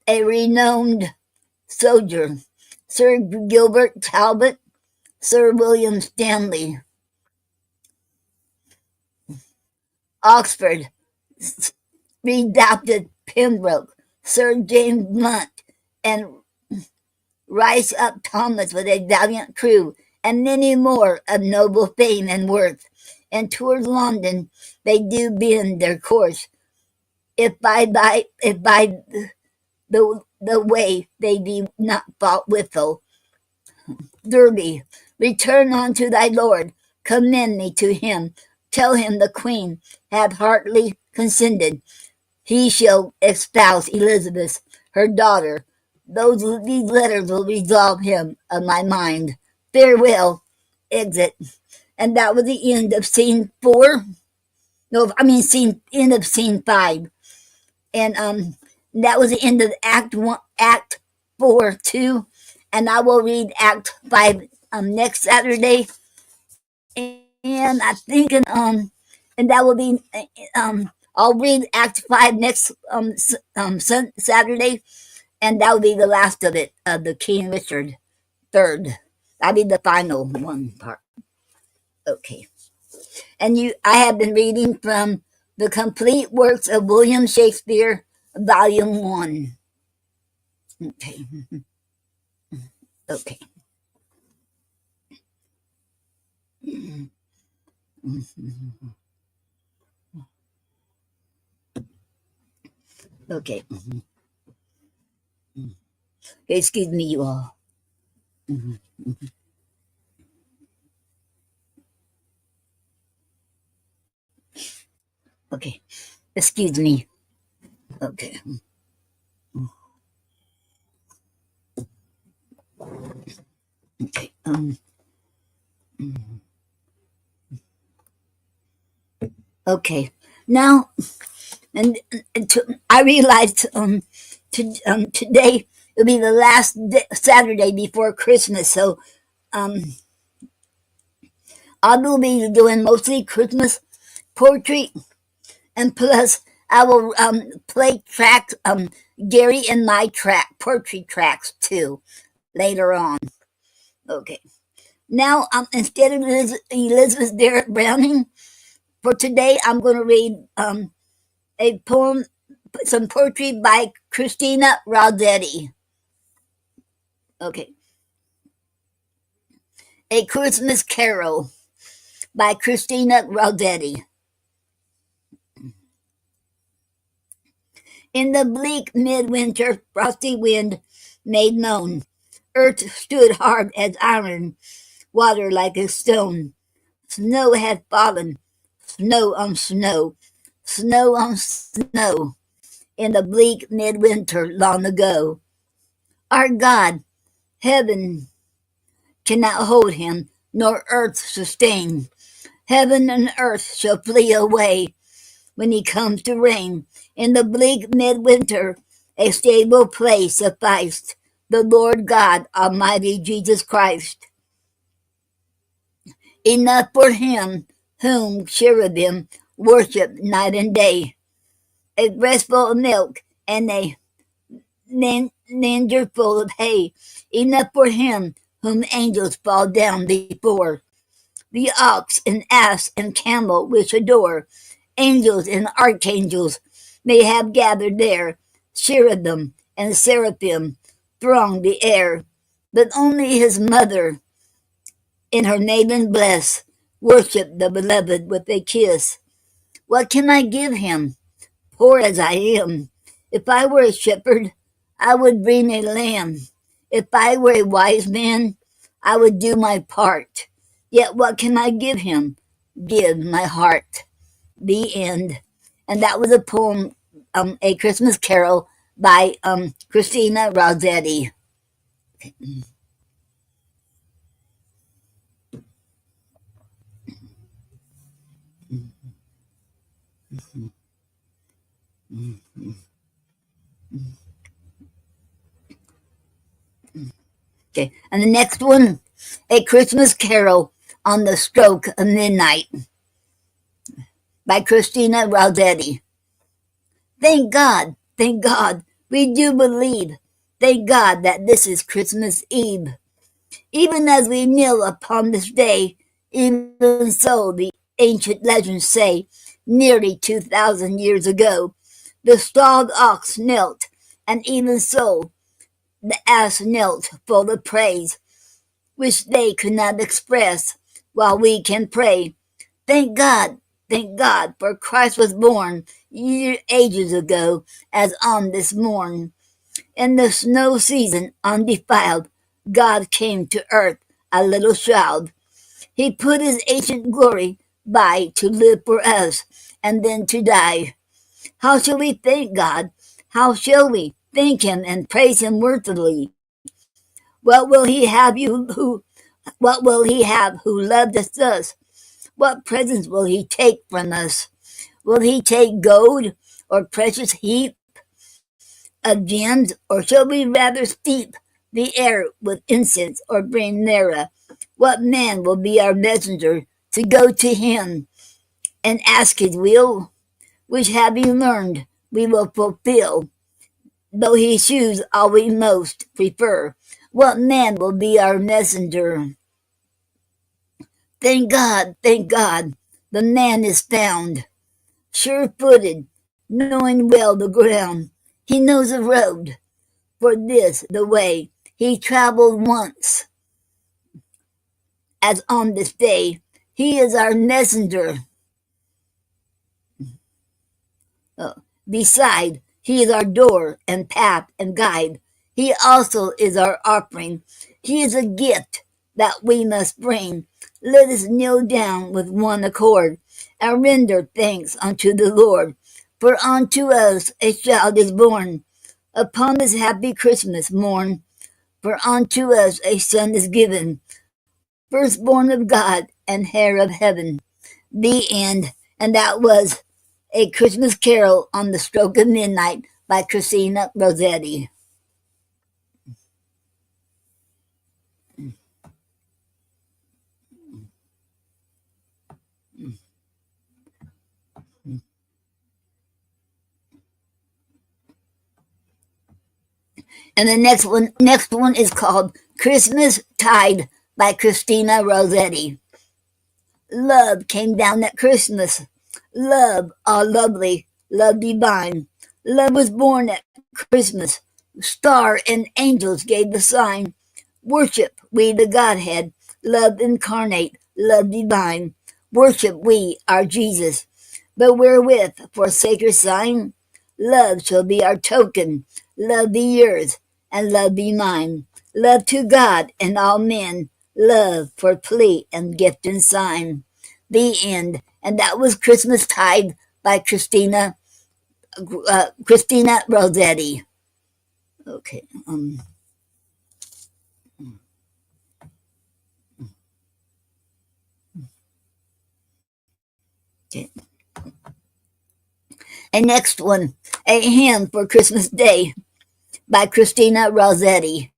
a renowned soldier. Sir Gilbert Talbot, Sir William Stanley. Oxford, redoubted Pembroke, Sir James Blunt, and Rise Up Thomas with a valiant crew, and many more of noble fame and worth. And towards London they do bend their course, if by the way they be not fought withal. Derby, return unto thy lord, commend me to him, tell him the queen hath heartily consented, he shall espouse Elizabeth, her daughter. These letters will resolve him of my mind. Farewell. Exit. And that was the end of scene 4. No, I mean end of scene 5. And that was the end of Act 4 too. And I will read Act 5 next Saturday. And I think and that will be I'll read Act 5 next Saturday, and that will be the last of it, of the King Richard III. That'll be the final one part. Okay. And I have been reading from The Complete Works of William Shakespeare, Volume 1. Okay. Okay. Okay. Excuse me, you all. Okay. Excuse me. Okay. Okay. Okay. Now, I realized today will be the last Saturday before Christmas, so I will be doing mostly Christmas poetry, and plus I will play tracks, Gary and my poetry tracks too, later on. Okay. Now, instead of Elizabeth Barrett Browning, for today I'm going to read a poem, some poetry by Christina Rossetti. Okay. A Christmas Carol by Christina Rossetti. In the bleak midwinter, frosty wind made moan. Earth stood hard as iron, water like a stone. Snow had fallen, snow on snow, snow on snow, in the bleak midwinter long ago. Our God, heaven cannot hold him, nor earth sustain. Heaven and earth shall flee away when he comes to reign. In the bleak midwinter, a stable place sufficed, the Lord God Almighty Jesus Christ. Enough for him whom cherubim worship night and day. A breastful of milk and a manger full of hay. Enough for him whom angels fall down before. The ox and ass and camel which adore. Angels and archangels may have gathered there, cherubim and seraphim thronged the air, but only his mother, in her maiden bliss, worshipped the beloved with a kiss. What can I give him, poor as I am? If I were a shepherd, I would bring a lamb. If I were a wise man, I would do my part. Yet what can I give him? Give my heart. The end. And that was a poem, A Christmas Carol by Christina Rossetti. Okay, and the next one, A Christmas Carol on the Stroke of Midnight by Christina Rossetti. Thank God, we do believe. Thank God that this is Christmas Eve. Even as we kneel upon this day, even so the ancient legends say, nearly 2,000 years ago, the stalled ox knelt, and even so the ass knelt full of praise, which they could not express, while we can pray. Thank God, for Christ was born ages ago, as on this morn. In the snow season undefiled, God came to earth, a little child. He put his ancient glory by to live for us, and then to die. How shall we thank God? How shall we thank him and praise him worthily? What will he have what will he have who loved us thus? What presents will he take from us? Will he take gold or precious heap of gems, or shall we rather steep the air with incense or bring myrrh? What man will be our messenger to go to him and ask his will? Which having learned, we will fulfill, though he choose all we most prefer. What man will be our messenger? Thank God, the man is found, sure-footed, knowing well the ground. He knows the road, for this the way he traveled once, as on this day. He is our messenger. Uh, Beside, he is our door and path and guide. He also is our offering. He is a gift that we must bring. Let us kneel down with one accord and render thanks unto the Lord. For unto us a child is born upon this happy Christmas morn. For unto us a son is given, firstborn of God and heir of heaven. The end. And that was A Christmas Carol on the Stroke of Midnight by Christina Rossetti. And the next one is called Christmas Tide by Christina Rossetti. Love came down at Christmas. Love, all lovely, love divine. Love was born at Christmas. Star and angels gave the sign. Worship we the Godhead, love incarnate, love divine. Worship we our Jesus. But wherewith for sacred sign? Love shall be our token. Love be yours, and love be mine. Love to God and all men. Love for plea and gift and sign. The end. And that was Christmas Tide by Christina Rossetti. Okay. Okay. And next one, A Hymn for Christmas Day by Christina Rossetti.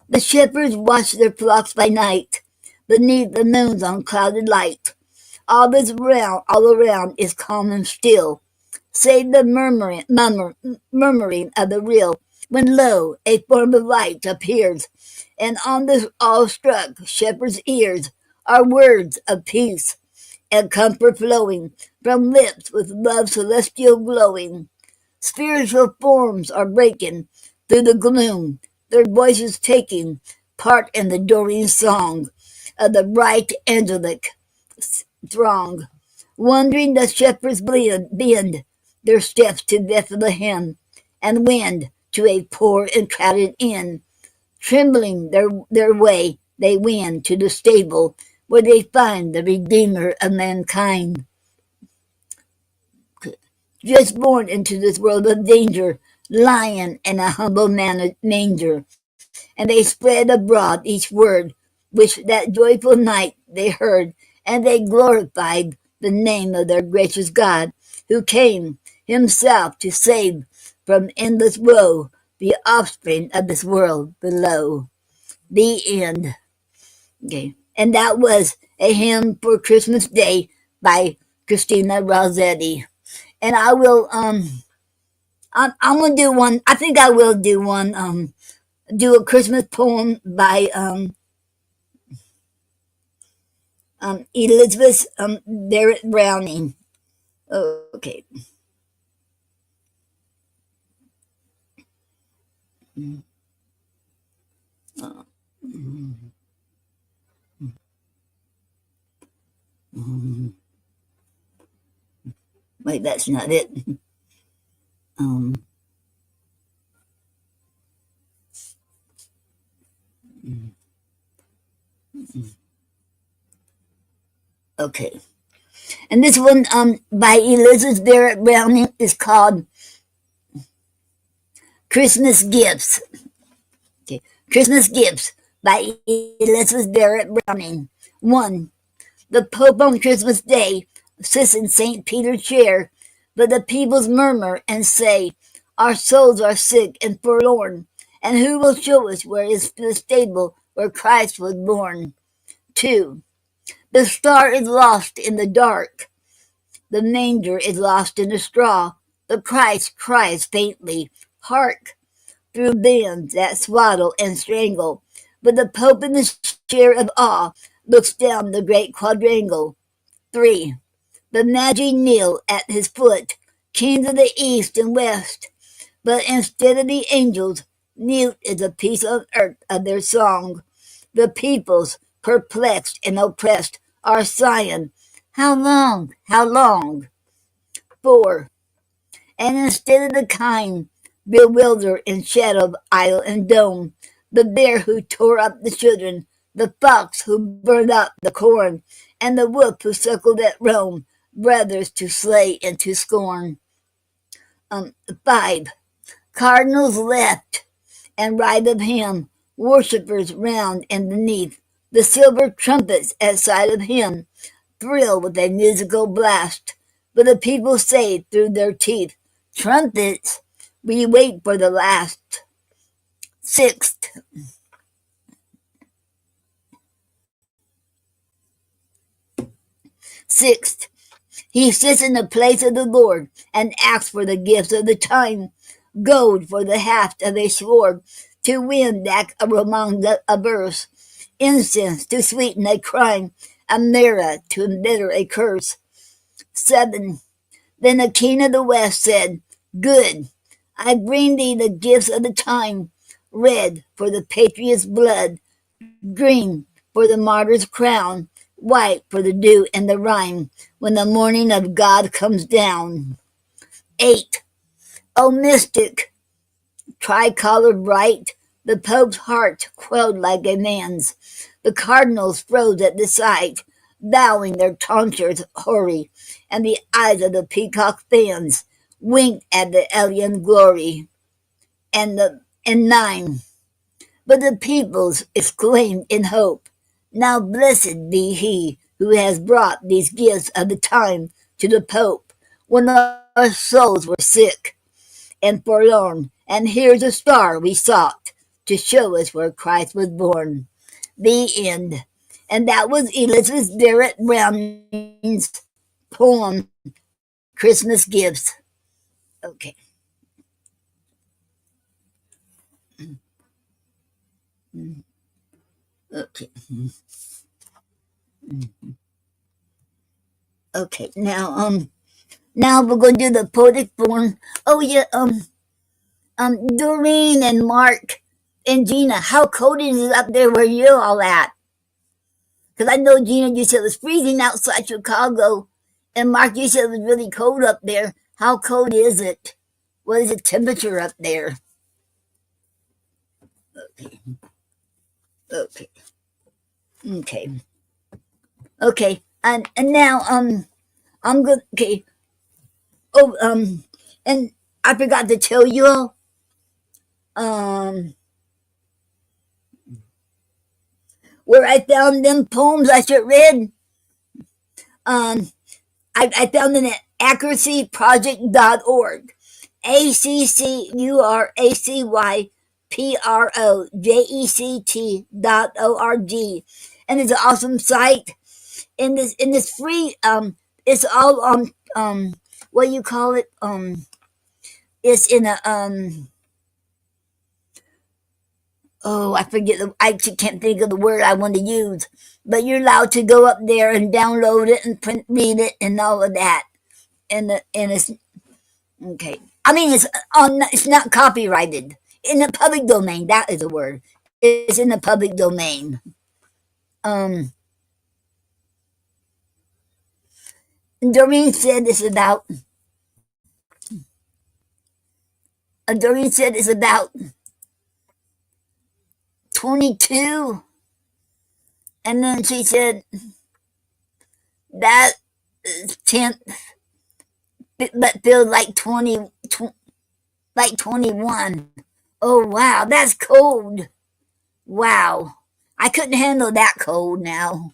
The shepherds watch their flocks by night, beneath the moon's unclouded light. All around is calm and still, save the murmuring of the rill, when lo, a form of light appears, and on the awe-struck shepherd's ears are words of peace and comfort flowing from lips with love celestial glowing. Spiritual forms are breaking through the gloom, their voices taking part in the Doreen song of the bright angelic throng. Wandering the shepherds bend their steps to Bethlehem, and wend to a poor and crowded inn. Trembling their way, they wend to the stable where they find the Redeemer of mankind. Just born into this world of danger, lying in a humble manger, and they spread abroad each word which that joyful night they heard, and they glorified the name of their gracious God, who came himself to save from endless woe the offspring of this world below. The end. Okay. And that was a hymn for Christmas Day by Christina Rossetti. And I will I'm gonna do one. I think I will do one. Do a Christmas poem by Elizabeth Barrett Browning. Okay. Wait, that's not it. Um, okay. And this one by Elizabeth Barrett Browning is called Christmas Gifts. Okay. Christmas Gifts by Elizabeth Barrett Browning. 1. The Pope on Christmas Day sits in St. Peter's chair, but the peoples murmur and say, our souls are sick and forlorn, and who will show us where is the stable where Christ was born? 2. The star is lost in the dark. The manger is lost in the straw. The Christ cries faintly, hark, through bands that swaddle and strangle. But the Pope in the chair of awe looks down the great quadrangle. 3. The Magi kneel at his foot, kings of the east and west. But instead of the angels, mute is the peace of earth of their song. The peoples, perplexed and oppressed, are sighing, how long, how long? 4. And instead of the kind, bewildered and shadowed aisle and dome, the bear who tore up the children, the fox who burned up the corn, and the wolf who suckled at Rome, brothers to slay and to scorn. 5. Cardinals left and right of him, worshippers round and beneath, the silver trumpets at sight of him thrill with a musical blast. But the people say through their teeth, trumpets, we wait for the last. Sixth, sixth, he sits in the place of the Lord and asks for the gifts of the time, gold for the haft of a sword, to win back among a verse, incense to sweeten a crime, a mirror to embitter a curse. 7. Then the king of the west said, good, I bring thee the gifts of the time, red for the patriot's blood, green for the martyr's crown, white for the dew and the rime, when the morning of God comes down. 8. O mystic, tricolor bright, the Pope's heart quelled like a man's. The cardinals froze at the sight, bowing their tonsures hoary, and the eyes of the peacock fans winked at the alien glory. And 9. But the peoples exclaimed in hope, now blessed be he who has brought these gifts of the time to the Pope, when our souls were sick and forlorn, and here's a star we sought to show us where Christ was born. The end. And that was Elizabeth Barrett Browning's poem, Christmas Gifts. Okay. Okay. Okay. Now Now we're going to do the poetic form. Oh yeah, Doreen and Mark and Gina, how cold is it up there where you're all at? Because I know, Gina, you said it was freezing outside Chicago, and Mark, you said it was really cold up there. How cold is it? What is the temperature up there? Okay. Okay. Okay. Okay. And now I'm good. Okay. Oh and I forgot to tell you all um where I found them poems I should read. Um I found them at accuracyproject.org. ACCURACYPROJECT.org. And it's an awesome site. In this free it's all on what do you call it? It's in a oh, I forget I can't think of the word I want to use. But you're allowed to go up there and download it and read it and all of that. And it's okay. I mean, it's not copyrighted in the public domain. That is the word. It's in the public domain. Um, Doreen said it's about. Doreen said it's about 22, and then she said that 10th, but feels like 21. Oh wow, that's cold. Wow, I couldn't handle that cold now.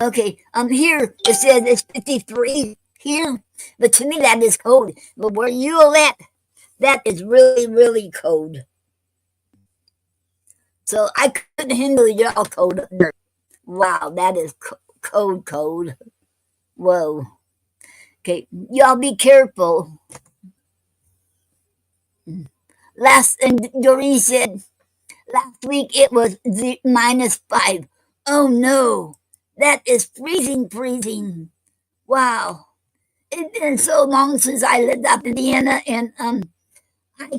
Okay, here it says it's 53 here, but to me that is cold. But where you are at, that is really, really cold. So I couldn't handle y'all cold up there. Wow, that is cold, cold. Whoa. Okay, y'all be careful. And Doreen said last week it was -5. Oh no, that is freezing, freezing. Wow. It's been so long since I lived up in Indiana, and I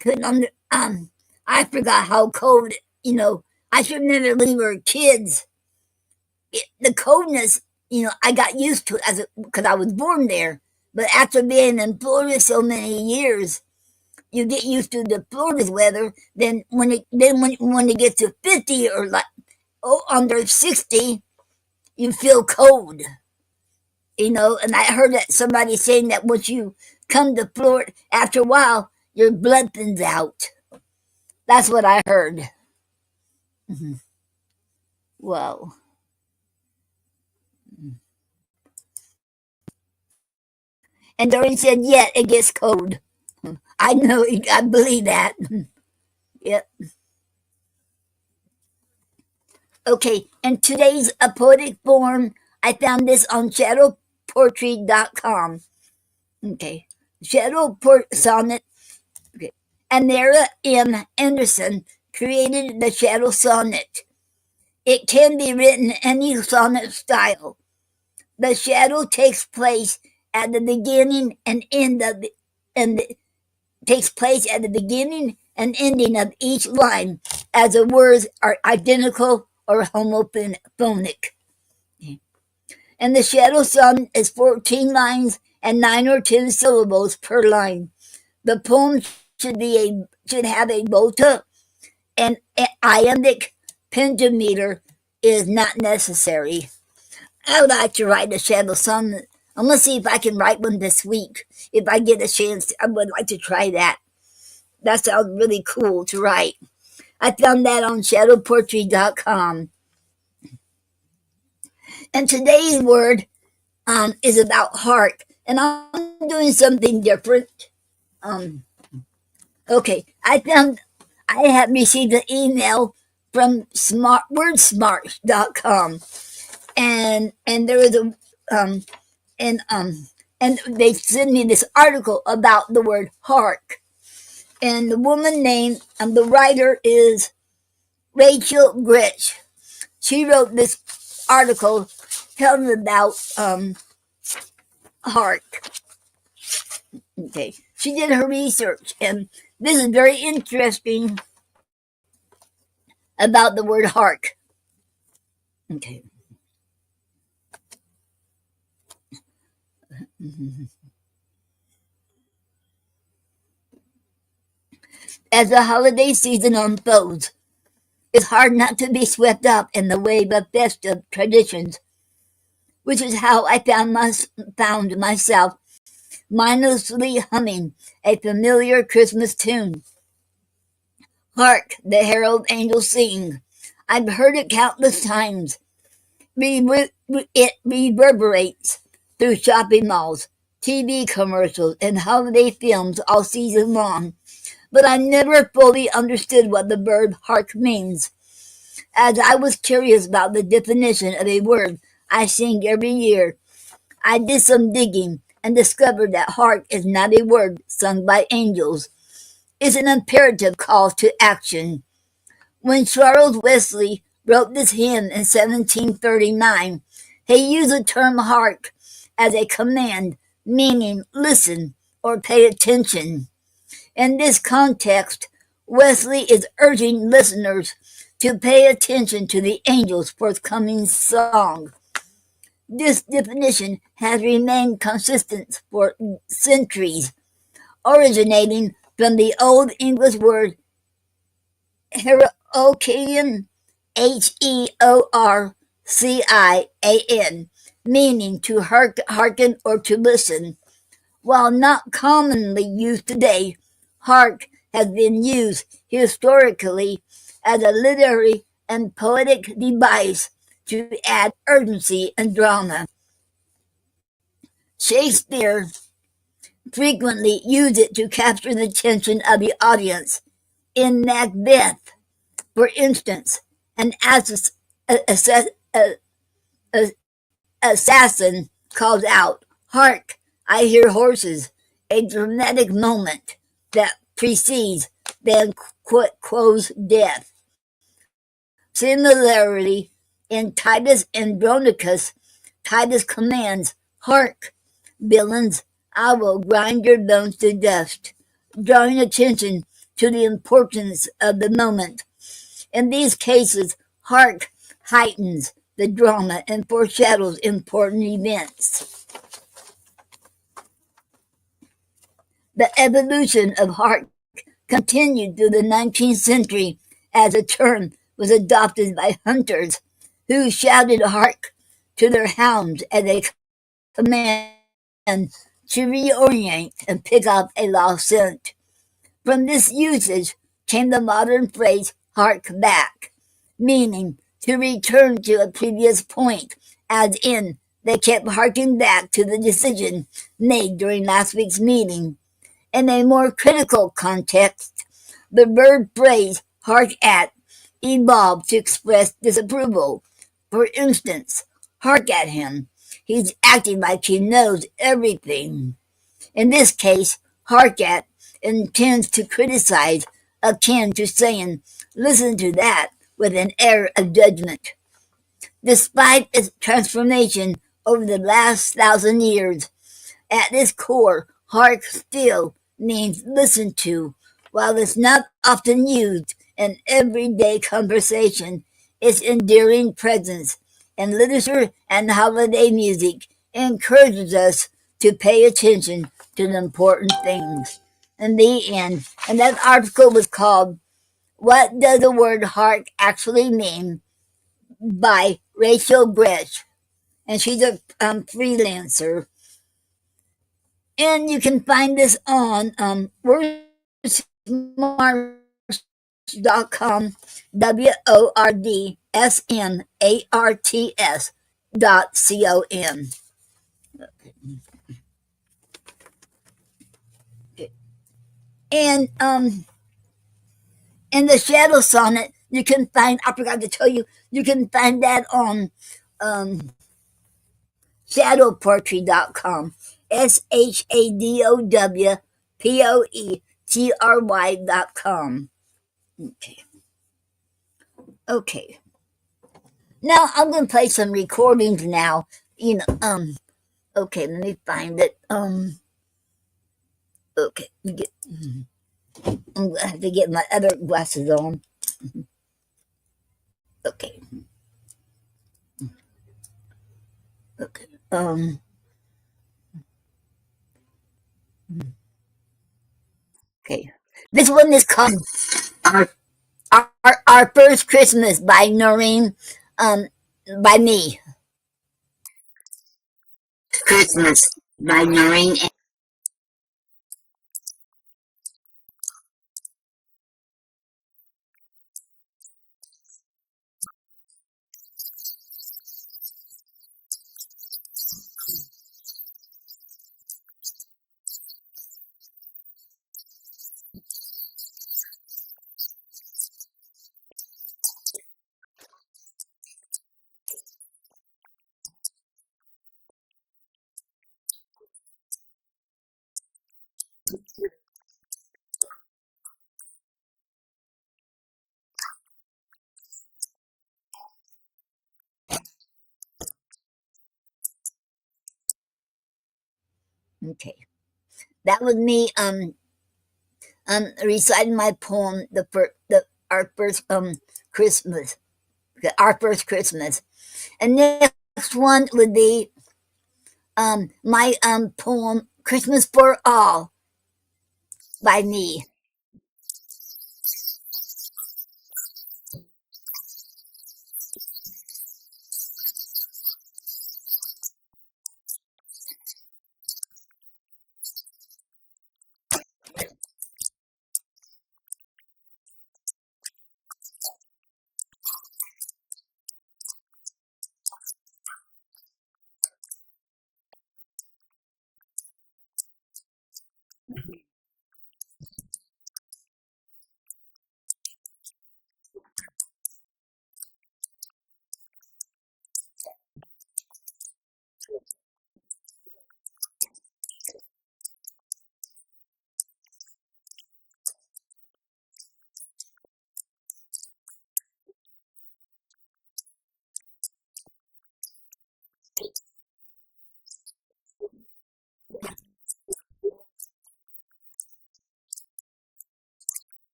couldn't I forgot how cold. I should never leave our kids. The coldness, I got used to it because I was born there. But after being in Florida so many years, you get used to the Florida's weather. Then when it gets to 50 or like under 60, you feel cold. And I heard that somebody saying that once you come to Florida, after a while, your blood thins out. That's what I heard. Mm-hmm. Whoa. And Doreen said, yeah, it gets cold. I know, I believe that. Yep. Okay, and today's a poetic form. I found this on shadowpoetry.com. Okay. Sonnet. Okay. Anera M. Anderson created the Shadow Sonnet. It can be written any sonnet style. The shadow takes place at the beginning and end of and takes place at the beginning and ending of each line, as the words are identical or homophonic. And the shadow sum is 14 lines and 9 or 10 syllables per line. The poem should have a volta, and iambic pentameter is not necessary. I would like to write a shadow sum. I'm gonna see if I can write one this week. If I get a chance, I would like to try that. That sounds really cool to write. I found that on shadowpoetry.com. And today's word is about heart. And I'm doing something different. Um, okay, I have received an email from wordsmart.com, and there was a um and and they sent me this article about the word hark, and the woman named the writer is Rachel Gritch. She wrote this article telling about hark. Okay, she did her research, and this is very interesting about the word hark. Okay. As the holiday season unfolds, it's hard not to be swept up in the wave of festive traditions, which is how I found myself mindlessly humming a familiar Christmas tune. Hark, the herald angels sing. I've heard it countless times. It reverberates through shopping malls, TV commercials, and holiday films all season long. But I never fully understood what the verb hark means. As I was curious about the definition of a word I sing every year, I did some digging and discovered that hark is not a word sung by angels. It's an imperative call to action. When Charles Wesley wrote this hymn in 1739, he used the term hark as a command, meaning listen or pay attention. In this context, Wesley is urging listeners to pay attention to the angels' forthcoming song. This definition has remained consistent for centuries, originating from the Old English word Heorcian, Heorcian, meaning to hearken or to listen. While not commonly used today, hark has been used historically as a literary and poetic device to add urgency and drama. Shakespeare frequently used it to capture the attention of the audience. In Macbeth, for instance, an assassin calls out, "Hark, I hear horses," a dramatic moment that precedes Banquo's death. Similarly, in Titus Andronicus, Titus commands, "Hark, villains, I will grind your bones to dust," drawing attention to the importance of the moment. In these cases, hark heightens the drama and foreshadows important events. The evolution of hark continued through the 19th century as a term was adopted by hunters who shouted hark to their hounds as a command to reorient and pick up a lost scent. From this usage came the modern phrase hark back, meaning to return to a previous point, as in they kept harking back to the decision made during last week's meeting. In a more critical context, the verb phrase hark at evolved to express disapproval. For instance, hark at him. He's acting like he knows everything. In this case, hark at intends to criticize, akin to saying, "Listen to that," with an air of judgment. Despite its transformation over the last 1,000 years, at its core, hark still means listen to. While it's not often used in everyday conversation, its endearing presence in literature and holiday music encourages us to pay attention to the important things. In the end, and that article was called "What Does the Word Hark Actually Mean?" by Rachel Gritch, and she's a freelancer. And you can find this on wordsmarts.com, WORDSMARTS.com. And and the shadow sonnet you can find. I forgot to tell you, you can find that on um, shadowpoetry.com. SHADOWPOETRY.com. Okay. Okay. Now I'm gonna play some recordings now. Okay, let me find it. Okay, I'm gonna have to get my other glasses on. Okay. Okay. Okay. This one is called Our Our First Christmas by Noreen um by me. Christmas by Noreen. Okay. That was me reciting my poem the our first Christmas. Our first Christmas. And next one would be my poem Christmas for All by me.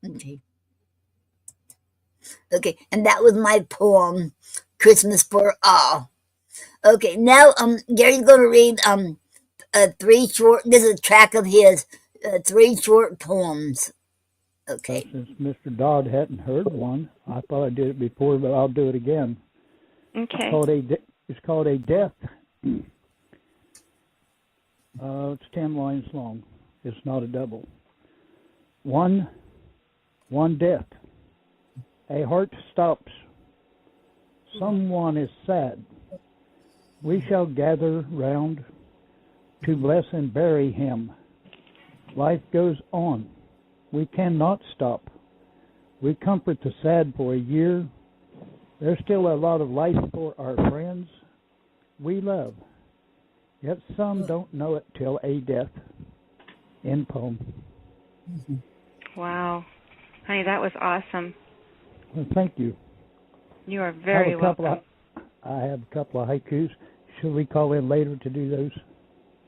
Okay. Okay, and that was my poem Christmas for All. Okay, now Gary's gonna read three short. This is a track of his three short poems. Well, Okay. since Mr. Dodd hadn't heard one, I thought I did it before, but I'll do it again. Okay. It's called a death. It's 10 lines long. It's not a double. One death. A heart stops. Someone is sad. We shall gather round to bless and bury him. Life goes on. We cannot stop. We comfort the sad for a year. There's still a lot of life for our friends we love. Yet some don't know it till a death. End poem. Wow. Honey, that was awesome. Well, thank you. You are very welcome. I have a couple of haikus. Should we call in later to do those? Do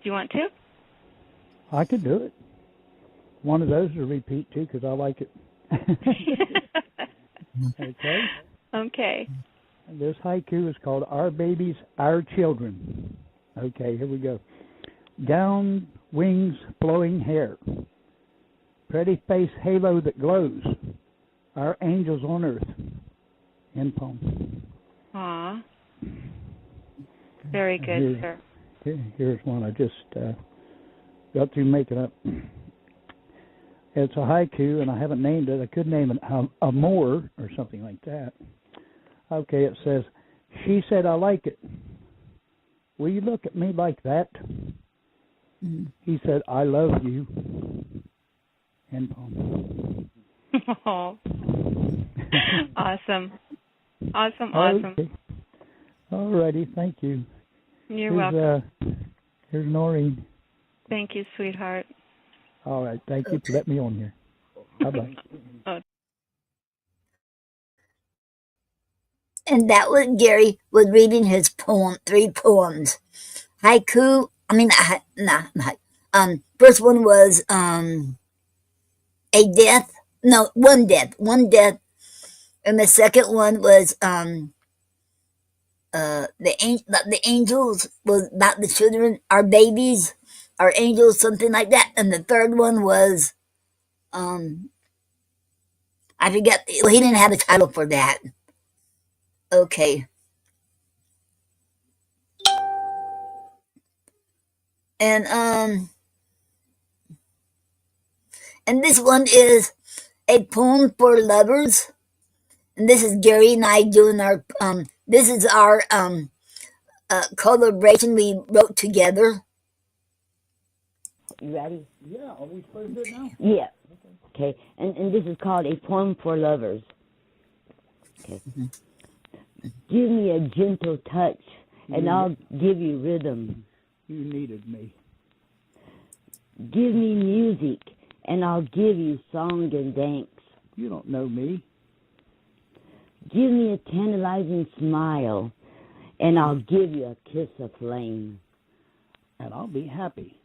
you want to? I could do it. One of those to repeat too, because I like it. Okay. Okay. This haiku is called Our Babies, Our Children. Okay, here we go. gown, wings, flowing hair, pretty face halo that glows, our angels on earth. End poem. Aw. Very good, sir. Here's one I just got through making up. It's a haiku, and I haven't named it. I could name it Amor or something like that. Okay, it says, she said, I like it. Will you look at me like that? He said, I love you. End poem. Oh. Awesome. Awesome. Okay. All righty, thank you. You're welcome. Here's Noreen. Thank you, sweetheart. All right, thank you for letting me on here. Bye-bye. And that was Gary was reading his poem, 3 poems. Haiku, first one was a death, no, one death, and the second one was the angels, was about the children, our babies, our angels, something like that, and the third one was I forget, he didn't have a title for that. Okay. And this one is a poem for lovers. And this is Gary and I doing our this is our collaboration we wrote together. You ready? Yeah, are we supposed to do it now? Yeah. Okay. And this is called A Poem for Lovers. Okay. Give me a gentle touch, and I'll give you rhythm. You needed me. Give me music, and I'll give you song and dance. You don't know me. Give me a tantalizing smile, and I'll give you a kiss of flame. And I'll be happy,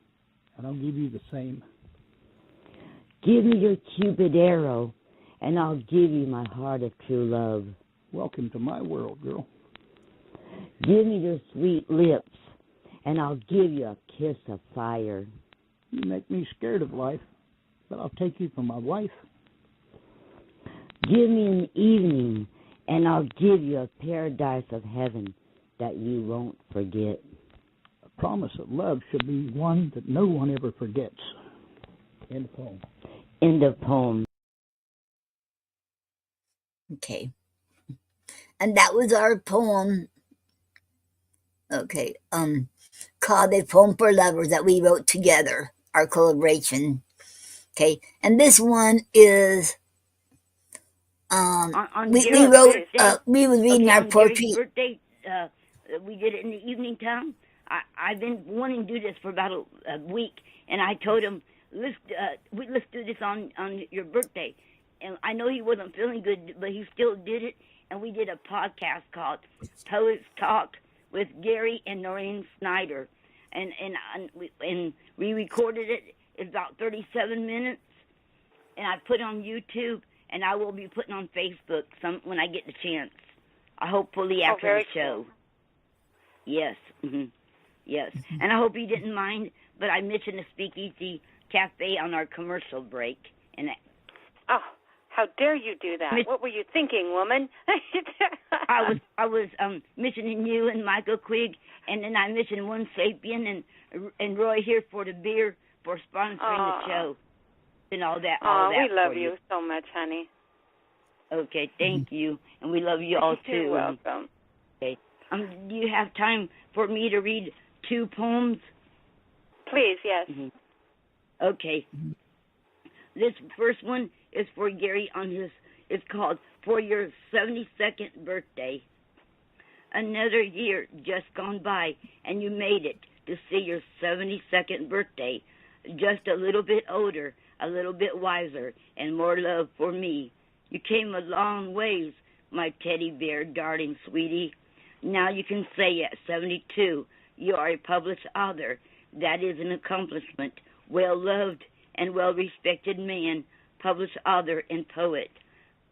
and I'll give you the same. Give me your Cupid arrow, and I'll give you my heart of true love. Welcome to my world, girl. Give me your sweet lips, and I'll give you a kiss of fire. You make me scared of life, but I'll take you for my wife. Give me an evening, and I'll give you a paradise of heaven that you won't forget. A promise of love should be one that no one ever forgets. End of poem. End of poem. Okay. And that was our poem. Okay. Called A Poem for Lovers that we wrote together, our collaboration. Okay. And this one is we wrote we were reading our poetry. Gary's birthday, we did it in the evening time. I've been wanting to do this for about a week, and I told him let's do this on your birthday. And I know he wasn't feeling good, but he still did it. And we did a podcast called Poets Talk with Gary and Noreen Snyder, and we recorded it. It's about 37 minutes, and I put it on YouTube, and I will be putting on Facebook when I get the chance. Hopefully after the show. Cool. Yes, yes, and I hope he didn't mind. But I mentioned the Speakeasy Cafe on our commercial break, and. Oh, how dare you do that? What were you thinking, woman? I was mentioning you and Michael Quigg, and then I mentioned One Sapien and Roy here for the beer for sponsoring the show and all that. We love you so much, honey. Okay, thank you, and we love you all too. You're welcome. Okay, do you have time for me to read 2 poems? Please, yes. Okay. This first one is for Gary it's called For Your 72nd Birthday. Another year just gone by, and you made it to see your 72nd birthday. Just a little bit older, a little bit wiser, and more love for me. You came a long ways, my teddy bear, darling sweetie. Now you can say at 72, you are a published author. That is an accomplishment. Well-loved and well-respected man, published author and poet.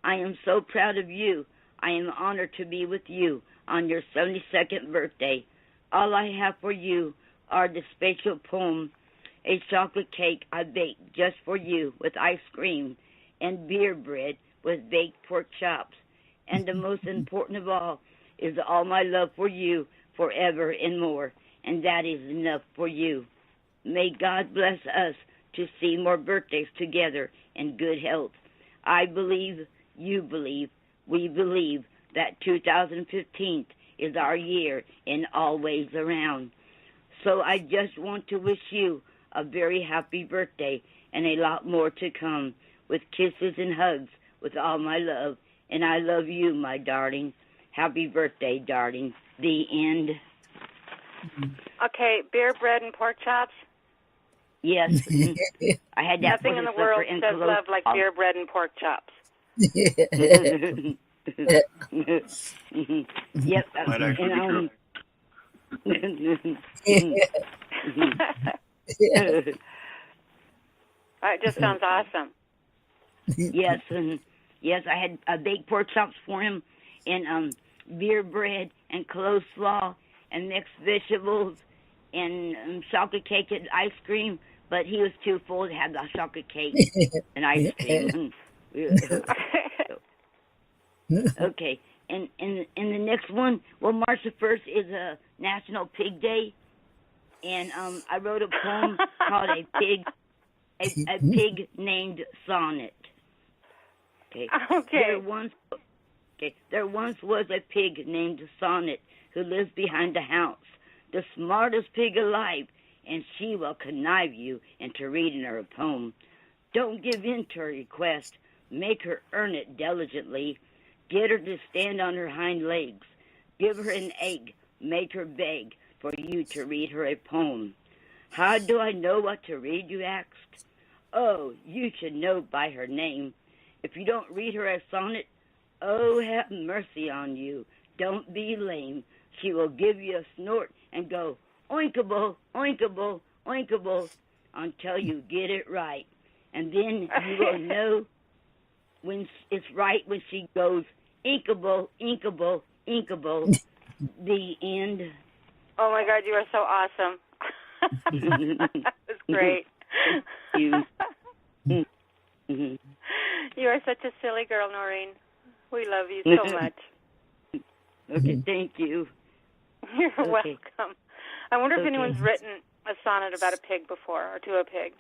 I am so proud of you. I am honored to be with you on your 72nd birthday. All I have for you are the special poem, a chocolate cake I baked just for you with ice cream and beer bread with baked pork chops. And the most important of all is all my love for you forever and more. And that is enough for you. May God bless us to see more birthdays together in good health. I believe, you believe, we believe that 2015 is our year in all ways around. So I just want to wish you a very happy birthday and a lot more to come, with kisses and hugs with all my love. And I love you, my darling. Happy birthday, darling. The end. Okay, beer, bread, and pork chops. Yes. I had that Nothing for in the supper world and says close love like call. beer, bread, and pork chops. Yep. Might actually be true. It just sounds awesome. Yes, yes, I had baked pork chops for him, and beer bread and coleslaw and mixed vegetables and chocolate cake and ice cream. But he was too full to have the chocolate cake and ice cream. Okay, and the next one, well, March the 1st is a National Pig Day, and I wrote a poem called a pig named Sonnet. Okay. There once was a pig named Sonnet who lives behind the house, the smartest pig alive, and she will connive you into reading her a poem. Don't give in to her request. Make her earn it diligently. Get her to stand on her hind legs. Give her an egg. Make her beg for you to read her a poem. How do I know what to read, you asked? Oh, you should know by her name. If you don't read her a sonnet, oh, have mercy on you. Don't be lame. She will give you a snort and go, oinkable, oinkable, oinkable, until you get it right. And then you will know when it's right when she goes, inkable, inkable, inkable. The end. Oh, my God, you are so awesome. That was great. You. You are such a silly girl, Noreen. We love you so much. Okay, thank you. You're Okay. welcome. I wonder if Okay. anyone's written a sonnet about a pig before, or to a pig.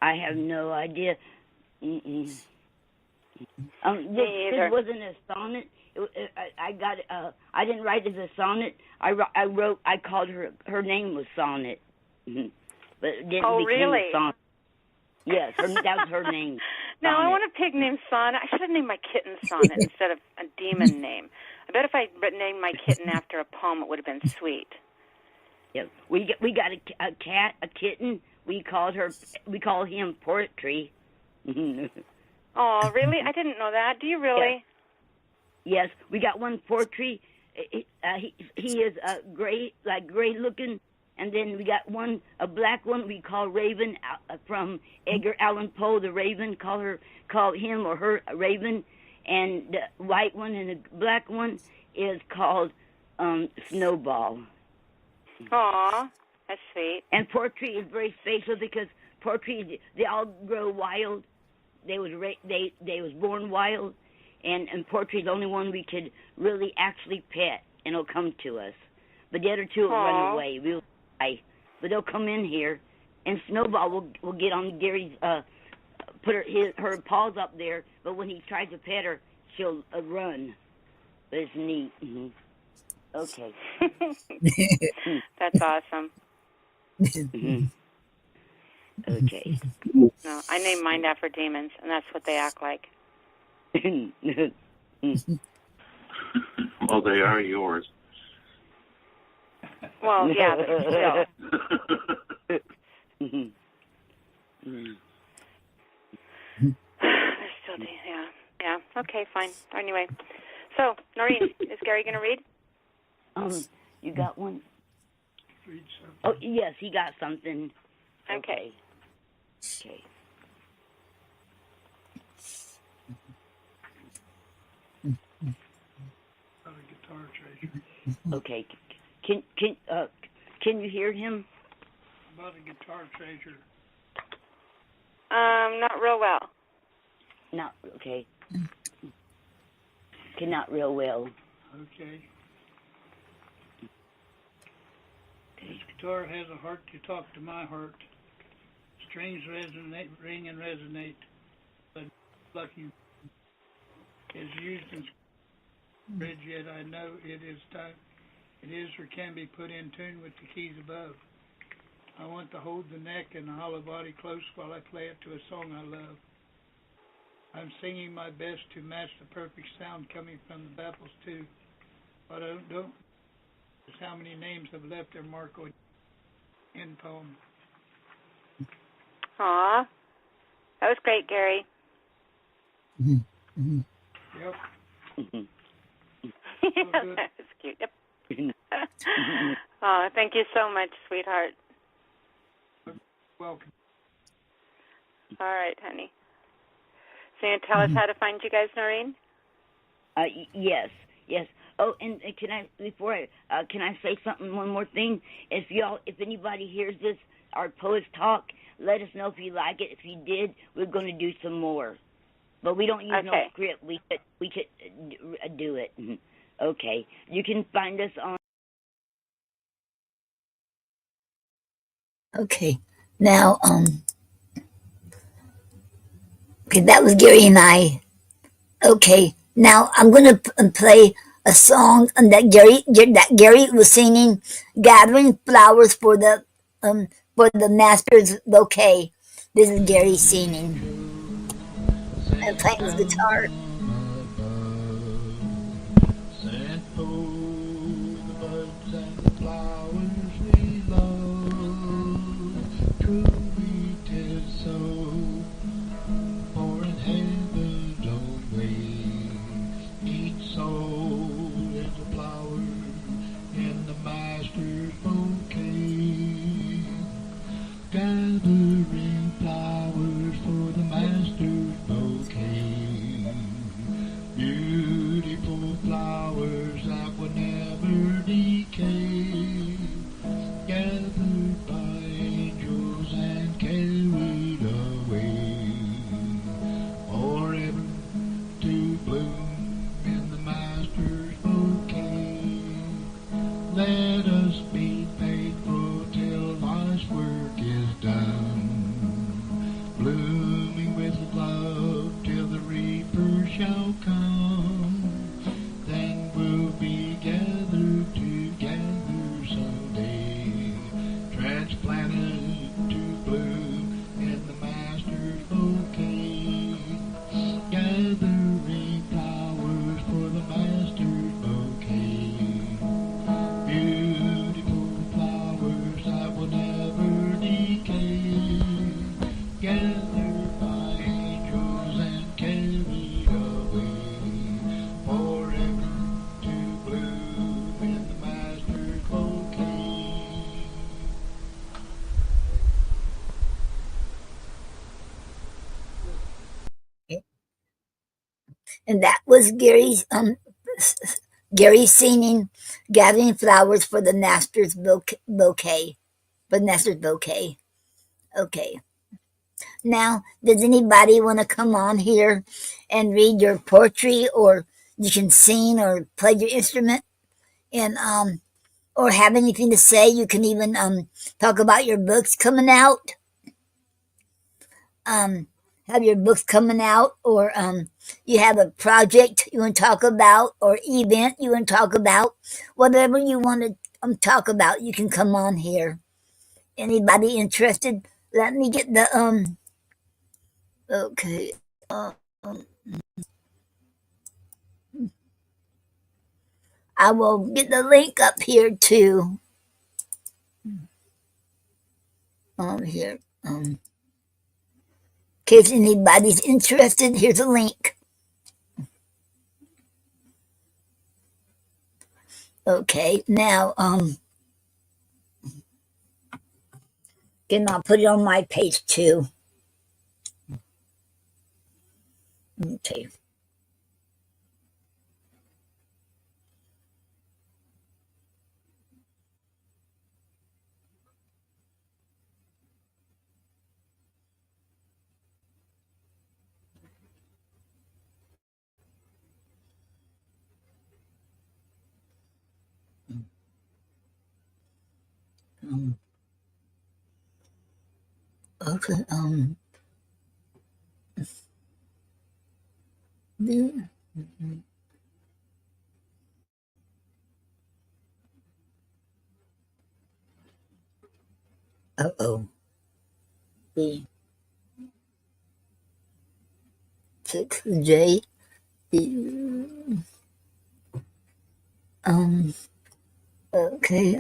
I have no idea. Me This either. wasn't a sonnet. I didn't write it as a sonnet. I called her name was Sonnet. But it didn't Oh, become really? a sonnet. Yes, that was her name. Now, I Sonnet. want a pig named Sonnet. I should have named my kitten Sonnet instead of a demon name. I bet if I named my kitten after a poem, it would have been sweet. Yeah, we got a cat, a kitten. We call him Potpourri. Oh, really? I didn't know that. Do you really? Yes, we got one Potpourri. He is gray looking, and then we got a black one we call Raven from Edgar Allan Poe. The Raven, call him or her a Raven, and the white one and the black one is called Snowball. Aw, that's sweet. And Potpourri is very special because Potpourri, they all grow wild. They was born wild, and Potpourri is the only one we could really actually pet, and it'll come to us. But the other two will run away. We'll die. But they'll come in here, and Snowball will get on Gary's, put her paws up there. But when he tries to pet her, she'll run. But it's neat. Mm-hmm. Okay. That's awesome. Mm-hmm. Okay. No, I named mine after demons, and that's what they act like. Well, they are yours. Well, yeah, but still. They're still, yeah. Yeah, okay, fine. Anyway, so, Noreen, is Gary going to read? You got one? Oh, yes, he got something. Okay. Okay. Okay. Can you hear him? About a guitar treasure. Not real well. Not okay. Okay, not real well. Okay. This guitar has a heart to talk to my heart. Strings resonate, ring and resonate. But lucky is used in bridge, yet I know it is time. It is or can be put in tune with the keys above. I want to hold the neck and the hollow body close while I play it to a song I love. I'm singing my best to match the perfect sound coming from the baffles too. But I don't is how many names have left their mark on in poem. Aw. That was great, Gary. Yep. That was cute. Yep. Oh, thank you so much, sweetheart. Welcome. All right, honey. So you tell us how to find you guys, Noreen? Yes. Oh, and can I can I say something? One more thing. If anybody hears this, our poets talk, let us know if you like it. If you did, we're going to do some more. But we don't use no script. We could do it. Okay. You can find us on. Okay. Now, okay, that was Gary and I. Okay. Now I'm gonna play a song that Gary was singing, "Gathering Flowers for the Master's Bouquet." This is Gary singing and playing his guitar. Sent for the buds and the flowers we love. Truly 'tis so, for in heaven's own way, each soul is a flower in the Master's bouquet. Gathering flowers for the Master's bouquet. Beautiful flowers that will never decay, gathered by angels and carried away, forever to bloom in the Master's bouquet. Let us be faithful till life's work is done, blooming with love till the reaper shall come. Then we'll be gathered together someday, transplanted to bloom in the Master's bouquet. Gathering flowers for the Master's bouquet. Beautiful flowers that will never decay, gathered by angels and carried away, forever to bloom in the Master's bouquet. And that was Gary singing, "Gathering Flowers for the Master's Bouquet." For the Master's Bouquet. Okay. Now, does anybody want to come on here and read your poetry, or you can sing or play your instrument, and or have anything to say? You can even talk about your books coming out. Have your books coming out, or you have a project you want to talk about, or event you want to talk about. Whatever you want to talk about, you can come on here. Anybody interested? Let me get the okay. I will get the link up here too. Here. In case anybody's interested, here's a link. Okay, now again, I'll put it on my page too. Okay. Okay. The, oh. The 6J. The, um. Okay.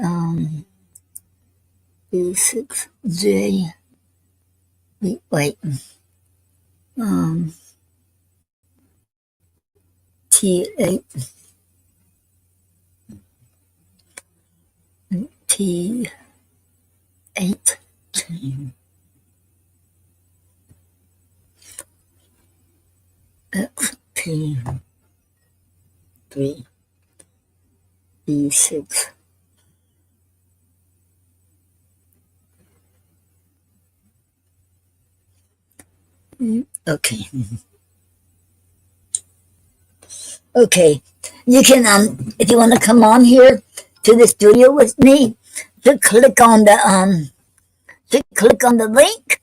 The 6J. The, wait. Um. T8. T8. XP3. B6. Okay. Okay. You can if you want to come on here to the studio with me, just click on the link,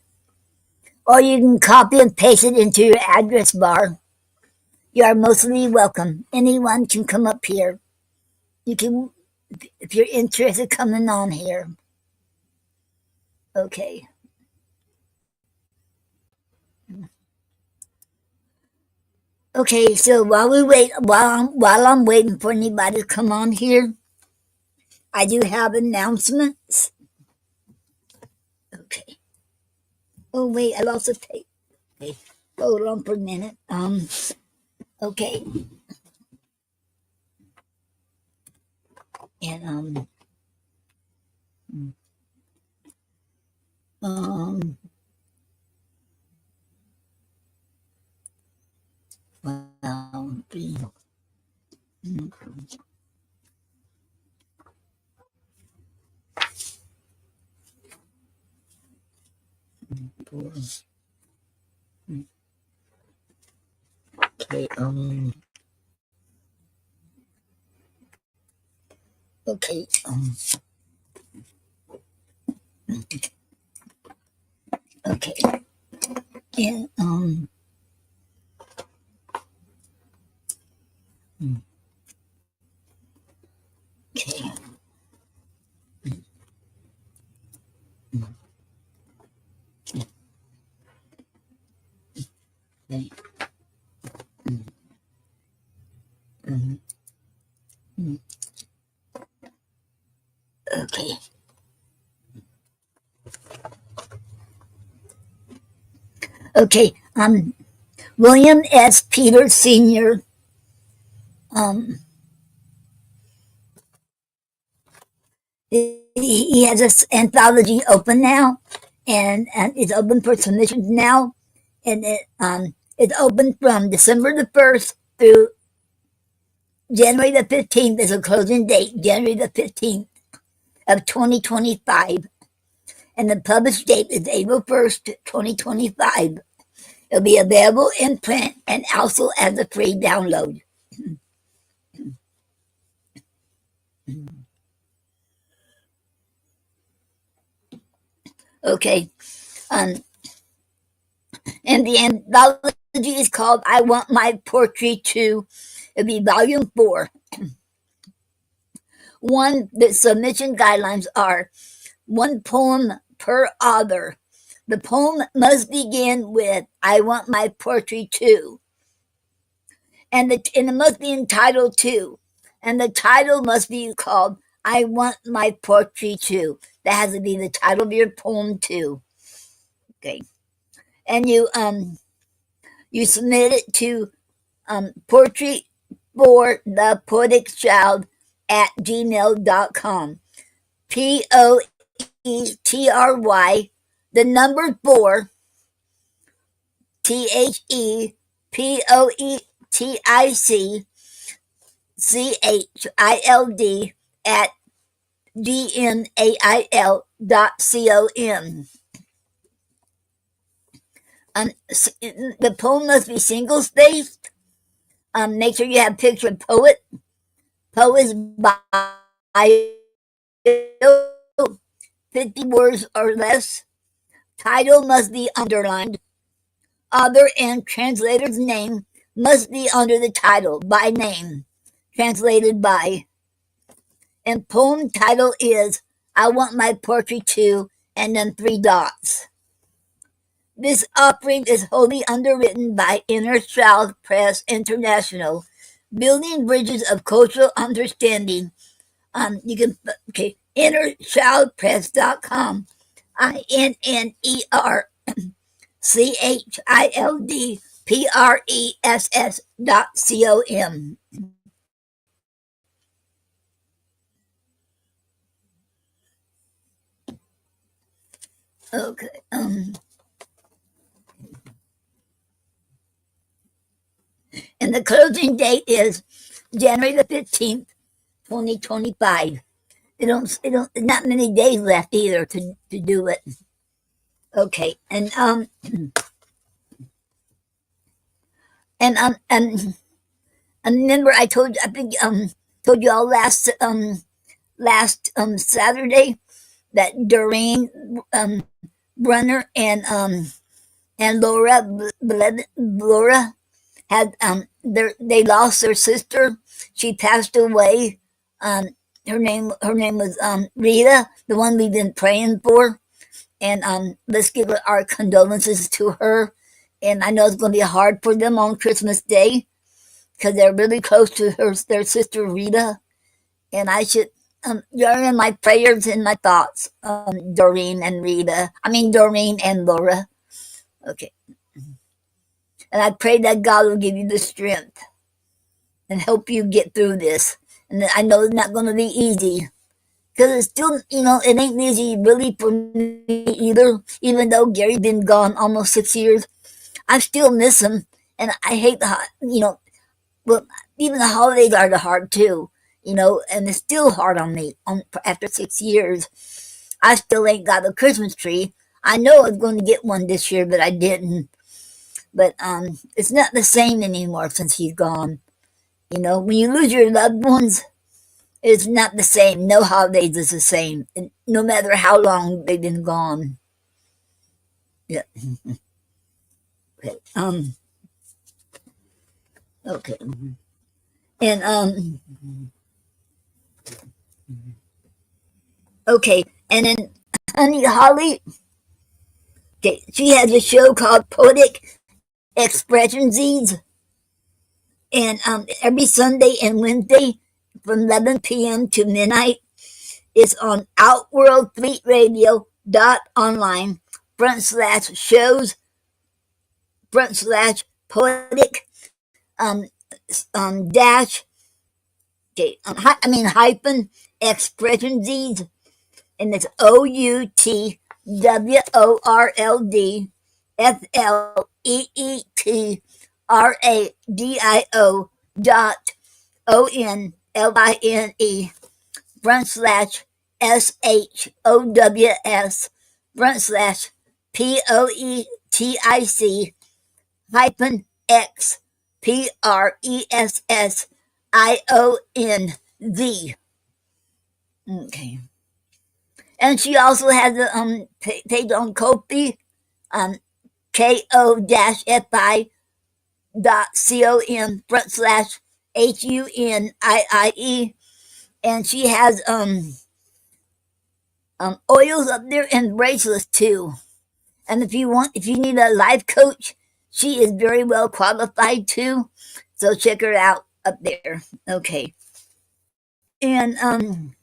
or you can copy and paste it into your address bar. You are mostly welcome. Anyone can come up here. You can, if you're interested, coming on here. Okay. Okay. So while I'm waiting for anybody to come on here, I do have announcements. Okay. Oh wait, I lost a tape. Okay. Hold on for a minute. Okay. And um well, okay, okay, okay, and okay, okay, okay, okay. William S. Peters Sr. Um, he has this anthology open now, and it's open for submissions now, and it's open from December the 1st through January the 15th is a closing date, January the 15th of 2025. And the published date is April 1st, 2025. It'll be available in print and also as a free download. Okay. Um, and the anthology is called I Want My Poetry To. It'll be volume 4. The submission guidelines are one poem per author. The poem must begin with I want my poetry to. And it must be entitled to. And the title must be called I Want My Poetry To. That has to be the title of your poem too. Okay. And you submit it to poetry for the poetic child at gmail.com. POETRY, the number 4, THEPOETICCHILD at gmail.com. The poem must be single spaced. Make sure you have a picture of poet's bio, 50 words or less. Title must be underlined. Author and translator's name must be under the title by name, translated by. And poem title is I Want My Poetry Too, and then 3 dots. This offering is wholly underwritten by Inner Child Press International, building bridges of cultural understanding. You can innerchildpress.com, INNERCHILDPRESS.com. Okay. And the closing date is January the 15th, 2025. Not many days left either to do it. Okay. And remember told you all last Saturday that Doreen Brunner and Laura had they lost their sister. She passed away. Her name was Rita, the one we've been praying for. And let's give our condolences to her. And I know it's going to be hard for them on Christmas Day because they're really close to their sister Rita. And I should you're in my prayers and my thoughts, Doreen and Rita. I mean Doreen and Laura. Okay. And I pray that God will give you the strength and help you get through this. And I know it's not going to be easy. Because it's still, it ain't easy really for me either. Even though Gary's been gone almost 6 years, I still miss him. And I hate well, even the holidays are hard too, and it's still hard on me after 6 years. I still ain't got a Christmas tree. I know I was going to get one this year, but I didn't. But it's not the same anymore since he's gone. When you lose your loved ones, it's not the same. No holidays is the same, no matter how long they've been gone. Yeah. Okay. Okay. And okay. And then Honey Holly. Okay. She has a show called Poetic Expressions, and every Sunday and Wednesday from 11 p.m. to midnight. It's on outworldfleetradio.online/shows/poetic dash hyphen expressions, and it's OUTWORLDFLEETRADIO.ONLINE front slash SHOWS front slash POETIC hyphen XPRESSIONZ. Okay. And she also has a page on Ko-fi, ko-fi.com front slash HUNIIE. And she has oils up there and bracelets too. And if you need a life coach, she is very well qualified too. So check her out up there. Okay. And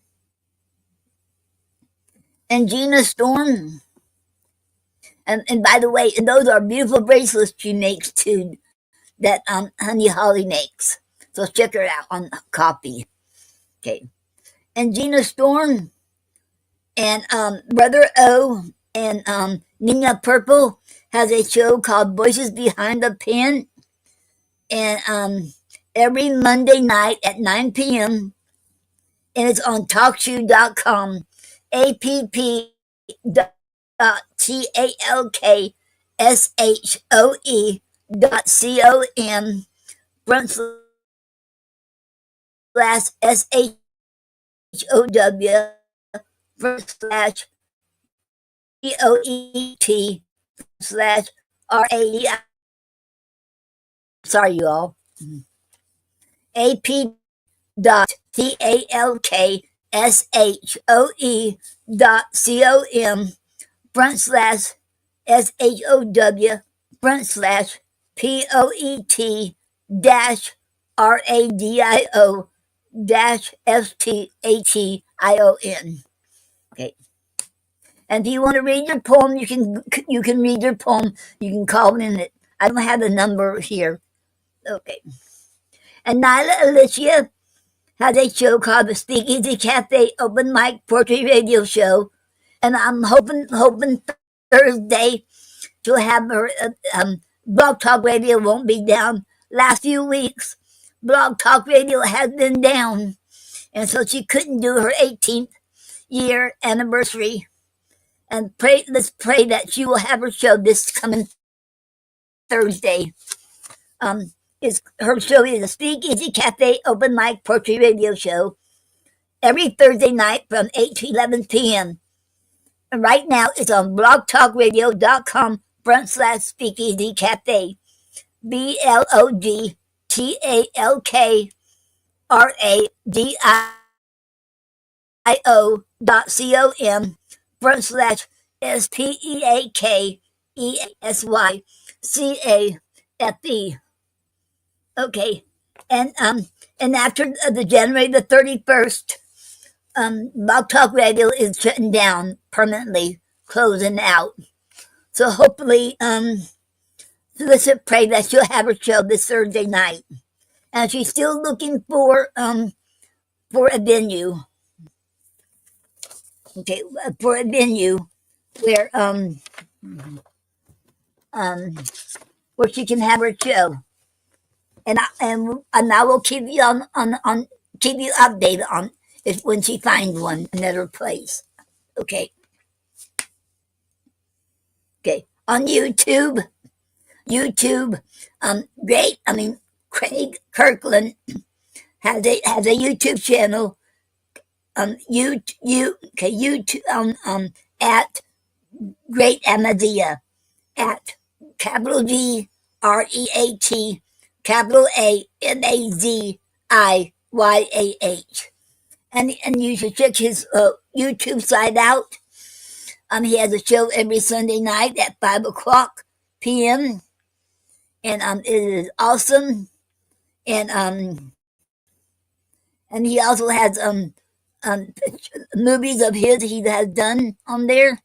Gina Storm. And by the way, and those are beautiful bracelets she makes too, that Honey Holly makes. So check her out on Copy. Okay. And Gina Storm and Brother O and Nina Purple has a show called Voices Behind the Pen. And every Monday night at 9 p.m. And it's on talkshoe.com, app.talkshoe.com front slash SHOW front slash Sorry, you all. ap.thealk.com/SHOE.COM/POET-RADIO-STATION. Okay. And if you want to read your poem, you can read your poem. You can call in it. I don't have the number here. Okay. And Nyla Alicia has a show called the Speakeasy Cafe Open Mic Poetry Radio Show, and I'm hoping Thursday she'll have her Blog Talk Radio won't be down. Last few weeks, Blog Talk Radio has been down, and so she couldn't do her 18th year anniversary. And let's pray that she will have her show this coming Thursday. Her show is a Speakeasy Cafe Open Mic Poetry Radio Show every Thursday night from 8 to 11 p.m. And right now it's on blogtalkradio.com/Speakeasy Cafe. BLOGTALK.com/SPEAKEASYCAFE. Okay. And after the January the 31st, Blog Talk Radio is shutting down permanently, closing out. So hopefully, let's pray that she'll have her show this Thursday night. And she's still looking for a venue. Okay, for a venue where where she can have her show. And I will keep you keep you updated on if when she finds one another place. Okay. Okay. On YouTube, great. I mean, Craig Kirkland has a YouTube channel. YouTube at Great Amadea at capital G REAT capital AMAZIYAH. And you should check his YouTube site out. He has a show every Sunday night at 5:00 p.m. And it is awesome. And he also has movies of his he has done on there.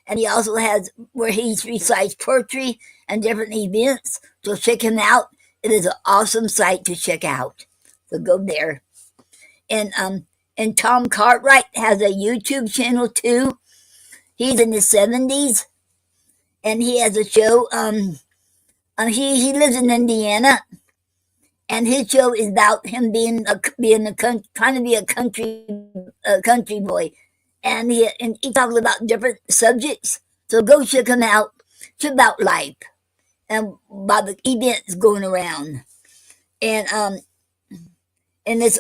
And he also has where he recites poetry and different events. So check him out. It is an awesome site to check out. So go there. And Tom Cartwright has a YouTube channel too. He's in his 70s, and he has a show. He lives in Indiana, and his show is about him trying to be a country boy, and he talks about different subjects. So go check him out. It's about life and about the events going around, and he's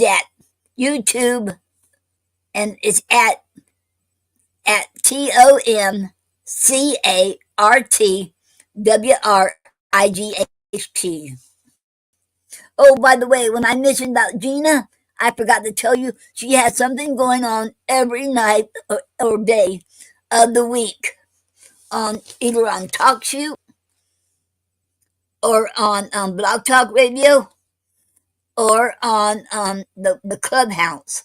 at YouTube, and it's at TOMCARTWRIGHT. Oh, by the way, when I mentioned about Gina, I forgot to tell you she has something going on every night or day of the week, either on TalkShoe or on Blog Talk Radio or on the Clubhouse.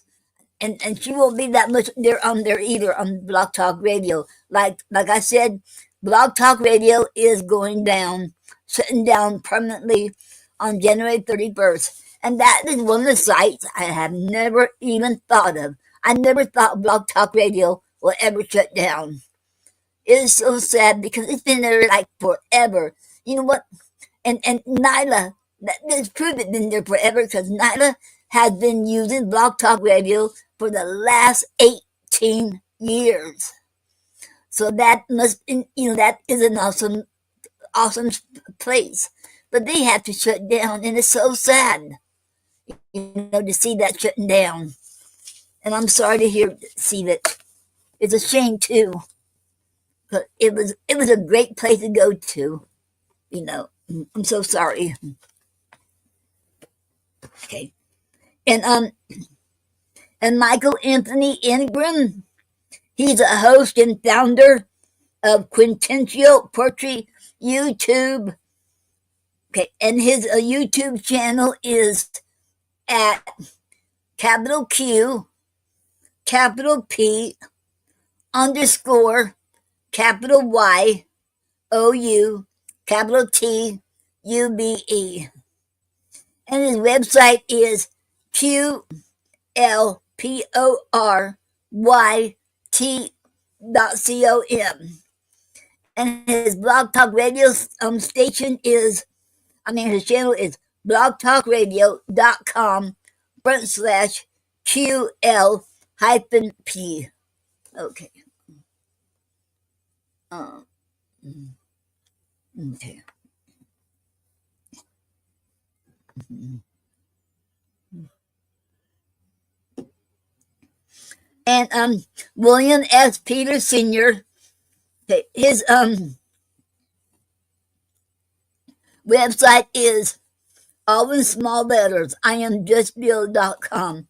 And she won't be that much there on there either on Blog Talk Radio. Like I said, Blog Talk Radio is going down, shutting down permanently on January 31st. And that is one of the sites I have never even thought of. I never thought Blog Talk Radio will ever shut down. It is so sad because it's been there like forever. You know what? And Nyla, that's proof it's been there forever because Nyla has been using Blog Talk Radio for the last 18 years. So that that is an awesome place. But they have to shut down, and it's so sad, to see that shutting down. And I'm sorry to see that. It's a shame too. but it was a great place to go to. You know, I'm so sorry. Okay, and Michael Anthony Ingram, he's a host and founder of Quintessential Poetry YouTube. Okay, and his YouTube channel is at capital Q, capital P, underscore, capital Y, OU, capital T, UBE. And his website is QLPORYT.com. And his blog talk radio station is, his channel is blogtalkradio.com/QL hyphen P. Okay. Um, okay. And William S. Peter Sr., his website is all in small letters. IamJustBill.com.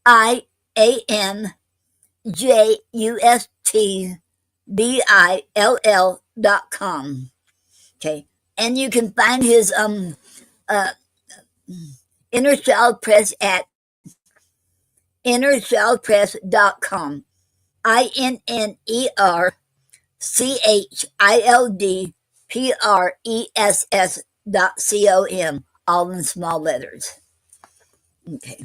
IamJustBill.com. Okay. And you can find his Inner Child Press at innerchildpress.com. INNERCHILDPRESS.com. All in small letters. Okay.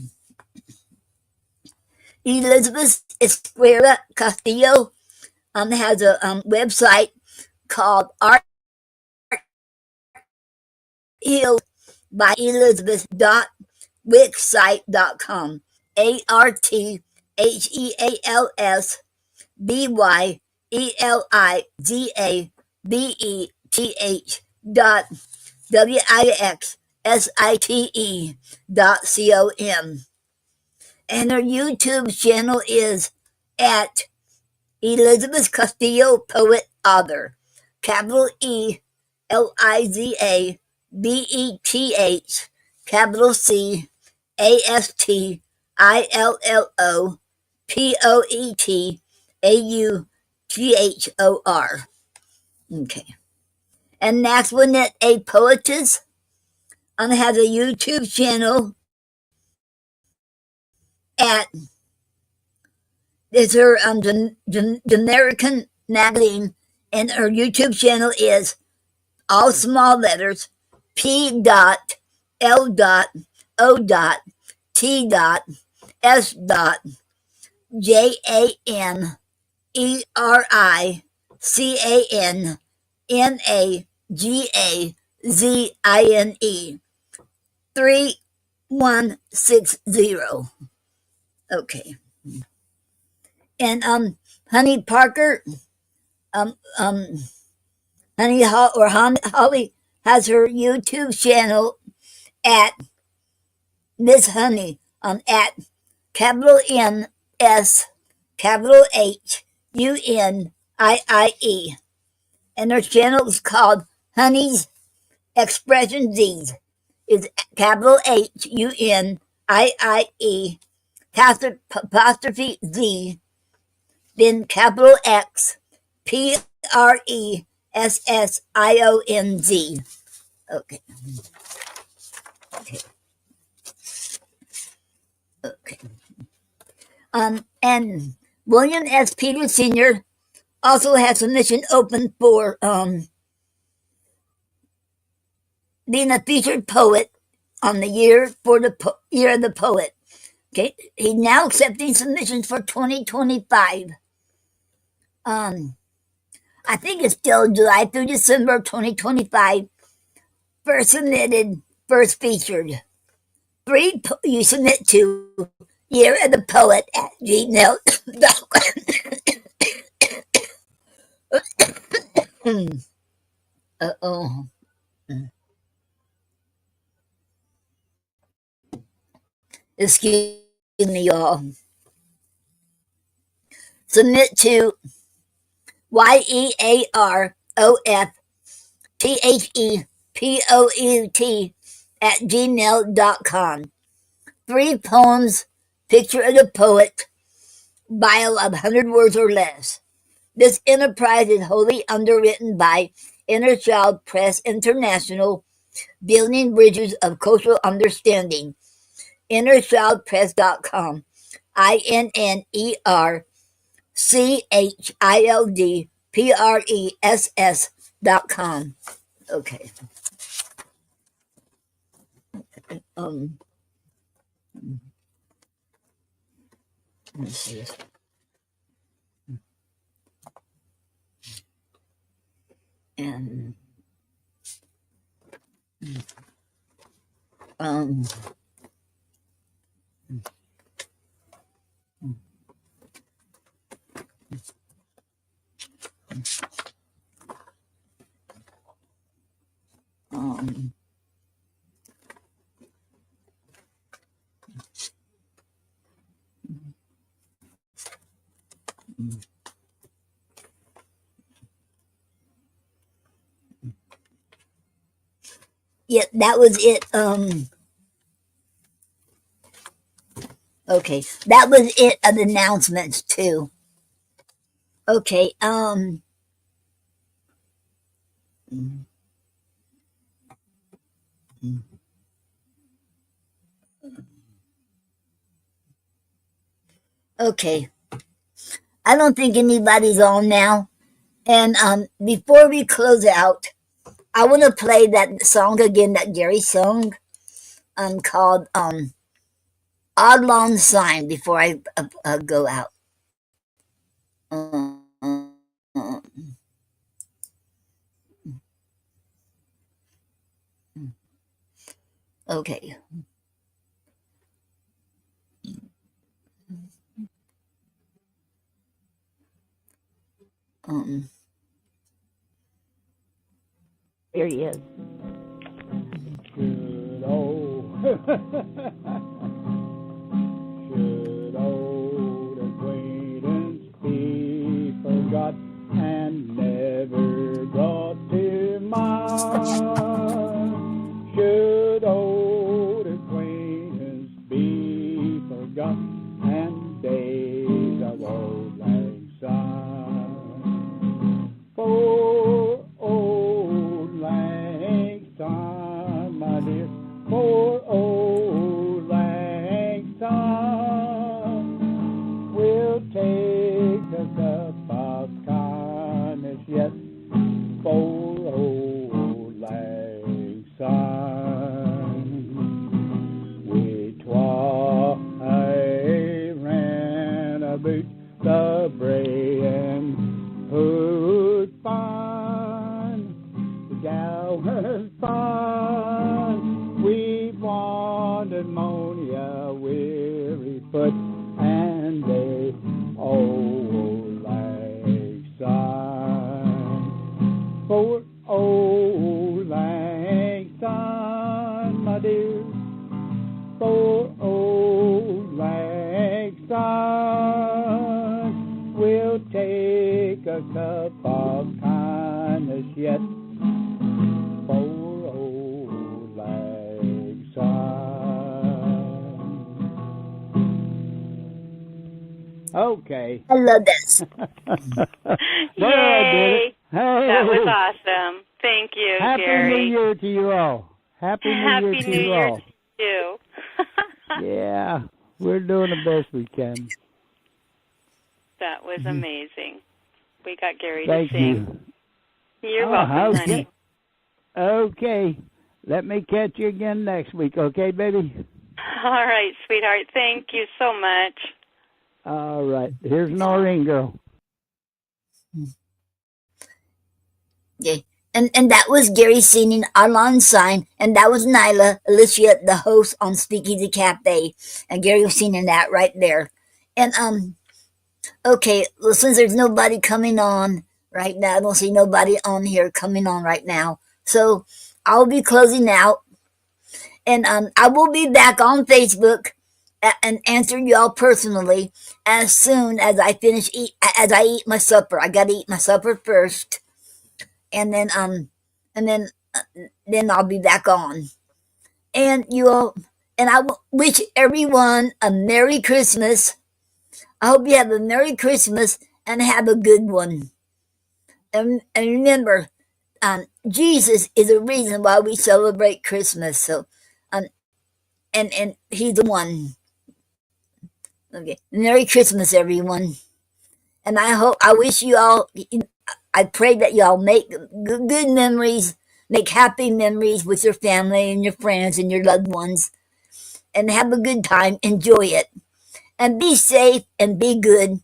Elizabeth Esquerra Castillo has a website called Art Healed by Elizabeth.wixsite.com. ARTHELSBYELIZABETH.WIXSITE.com. And her YouTube channel is at Elizabeth Castillo Poet Author. Capital ELIZABETH, capital CASTILLOPOETAUGHOR. Okay. And next one, that a poetess has a YouTube channel at, it's her American magazine, and her YouTube channel is all small letters P.O.J.A.N.E.R.I.C.A.N.N.A.G.A.Z.I.N.E 3160. Okay. And Honey Parker, Holly has her YouTube channel at Miss Honey, at capital N S capital HUNIIE, and her channel is called Honey's Expression Z's. Is capital HUNIIE apostrophe Z, then capital X PRESSIONZ. Okay. Okay. Okay. And William S. Peter Sr. also has submission open for being a featured poet on the year for the year of the poet. Okay, he's now accepting submissions for 2025. I think it's still July through December 2025. First submitted, first featured. 3 you submit to year of the poet at gmail.com. Uh-oh. Excuse me, y'all. Submit to YEAROFTHEPOUT Three poems, picture of the poet, bio of 100 words or less. This enterprise is wholly underwritten by Inner Child Press International, building bridges of cultural understanding. InnerChildPress.com. INNERCHILDPRESS.com. Okay. Um. Let's see this. And um. Um. Yeah, that was it. Okay, that was it of announcements too. Okay. Okay. I don't think anybody's on now. And before we close out, I want to play that song again that Gary sung, called "Odd Long Sign" before I go out. Okay. There he is. Should old, should old acquaintance be forgot and never brought to mind? Should old acquaintance be forgot and days of old lang syne? For old lang syne, my dear, for old lang syne, we'll take a cup of kindness yet for old lang syne. We twain ran about the brae and hood fine, the gal was fine. We wandered mony a weary foot, and they old lang syne. For old lang syne, my dear, for old lang syne, we'll take a cup of kindness yet for old lang syne. Okay. I love this. Yay! Hey. That was awesome. Thank you, Happy Gary. New Year to you all. Happy New Year Happy to New you Year all. to you. Yeah, we're doing the best we can. That was amazing. We got Gary Thank to sing. you. You're welcome, honey. Okay. Let me catch you again next week, okay, baby? All right, sweetheart. Thank you so much. All right. Here's Noreen, girl. Okay. And that was Gary singing "Odd Long Sign," and that was Nyla, Alicia, the host on Speakeasy Cafe, and Gary was singing that right there. And okay, well, since there's nobody coming on right now, I don't see nobody on here coming on right now, so I'll be closing out, and I will be back on Facebook and answer y'all personally as soon as I eat my supper. I gotta eat my supper first, and and then then I'll be back on. And you all, and I wish everyone a Merry Christmas. I hope you have a Merry Christmas and have a good one. And remember, Jesus is the reason why we celebrate Christmas. So, um, and He's the one. Okay, Merry Christmas, everyone. And I wish you all. I pray that y'all make good memories, make happy memories with your family and your friends and your loved ones, and have a good time. Enjoy it, and be safe and be good,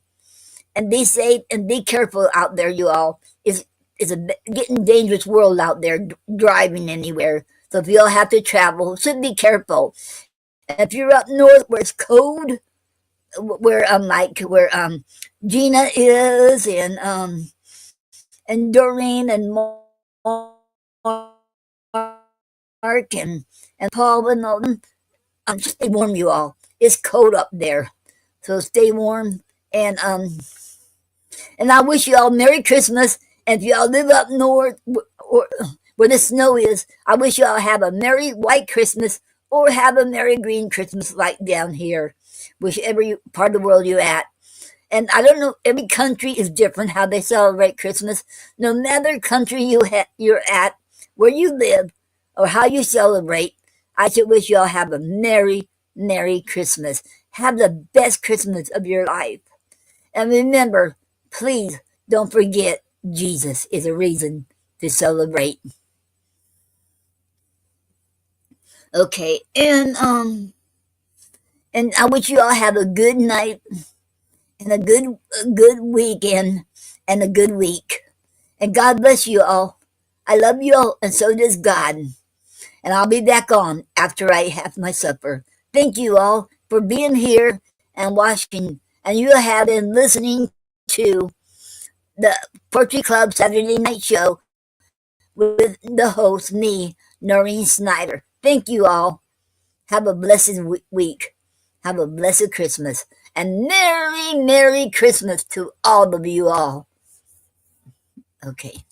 and be safe and be careful out there, you all. It's a getting dangerous world out there driving anywhere. So if you all have to travel, should be careful. And if you're up north where it's cold, where Gina is and Doreen and Mark and Paul and all them, stay warm, you all. It's cold up there, so stay warm. And I wish you all Merry Christmas. And if y'all live up north or where the snow is, I wish y'all have a Merry White Christmas or have a Merry Green Christmas like down here, whichever part of the world you're at. And I don't know, every country is different how they celebrate Christmas. No matter country you're at, where you live, or how you celebrate, I should wish y'all have a Merry Christmas. Have the best Christmas of your life. And remember, please don't forget Jesus is a reason to celebrate. Okay, and I wish you all have a good night and a good weekend and a good week. And God bless you all. I love you all, and so does God. And I'll be back on after I have my supper. Thank you all for being here and watching. And you have been listening to the Poetry Club Saturday Night Show with the host, me, Noreen Snyder. Thank you all. Have a blessed week. Have a blessed Christmas. And Merry Christmas to all of you all. Okay.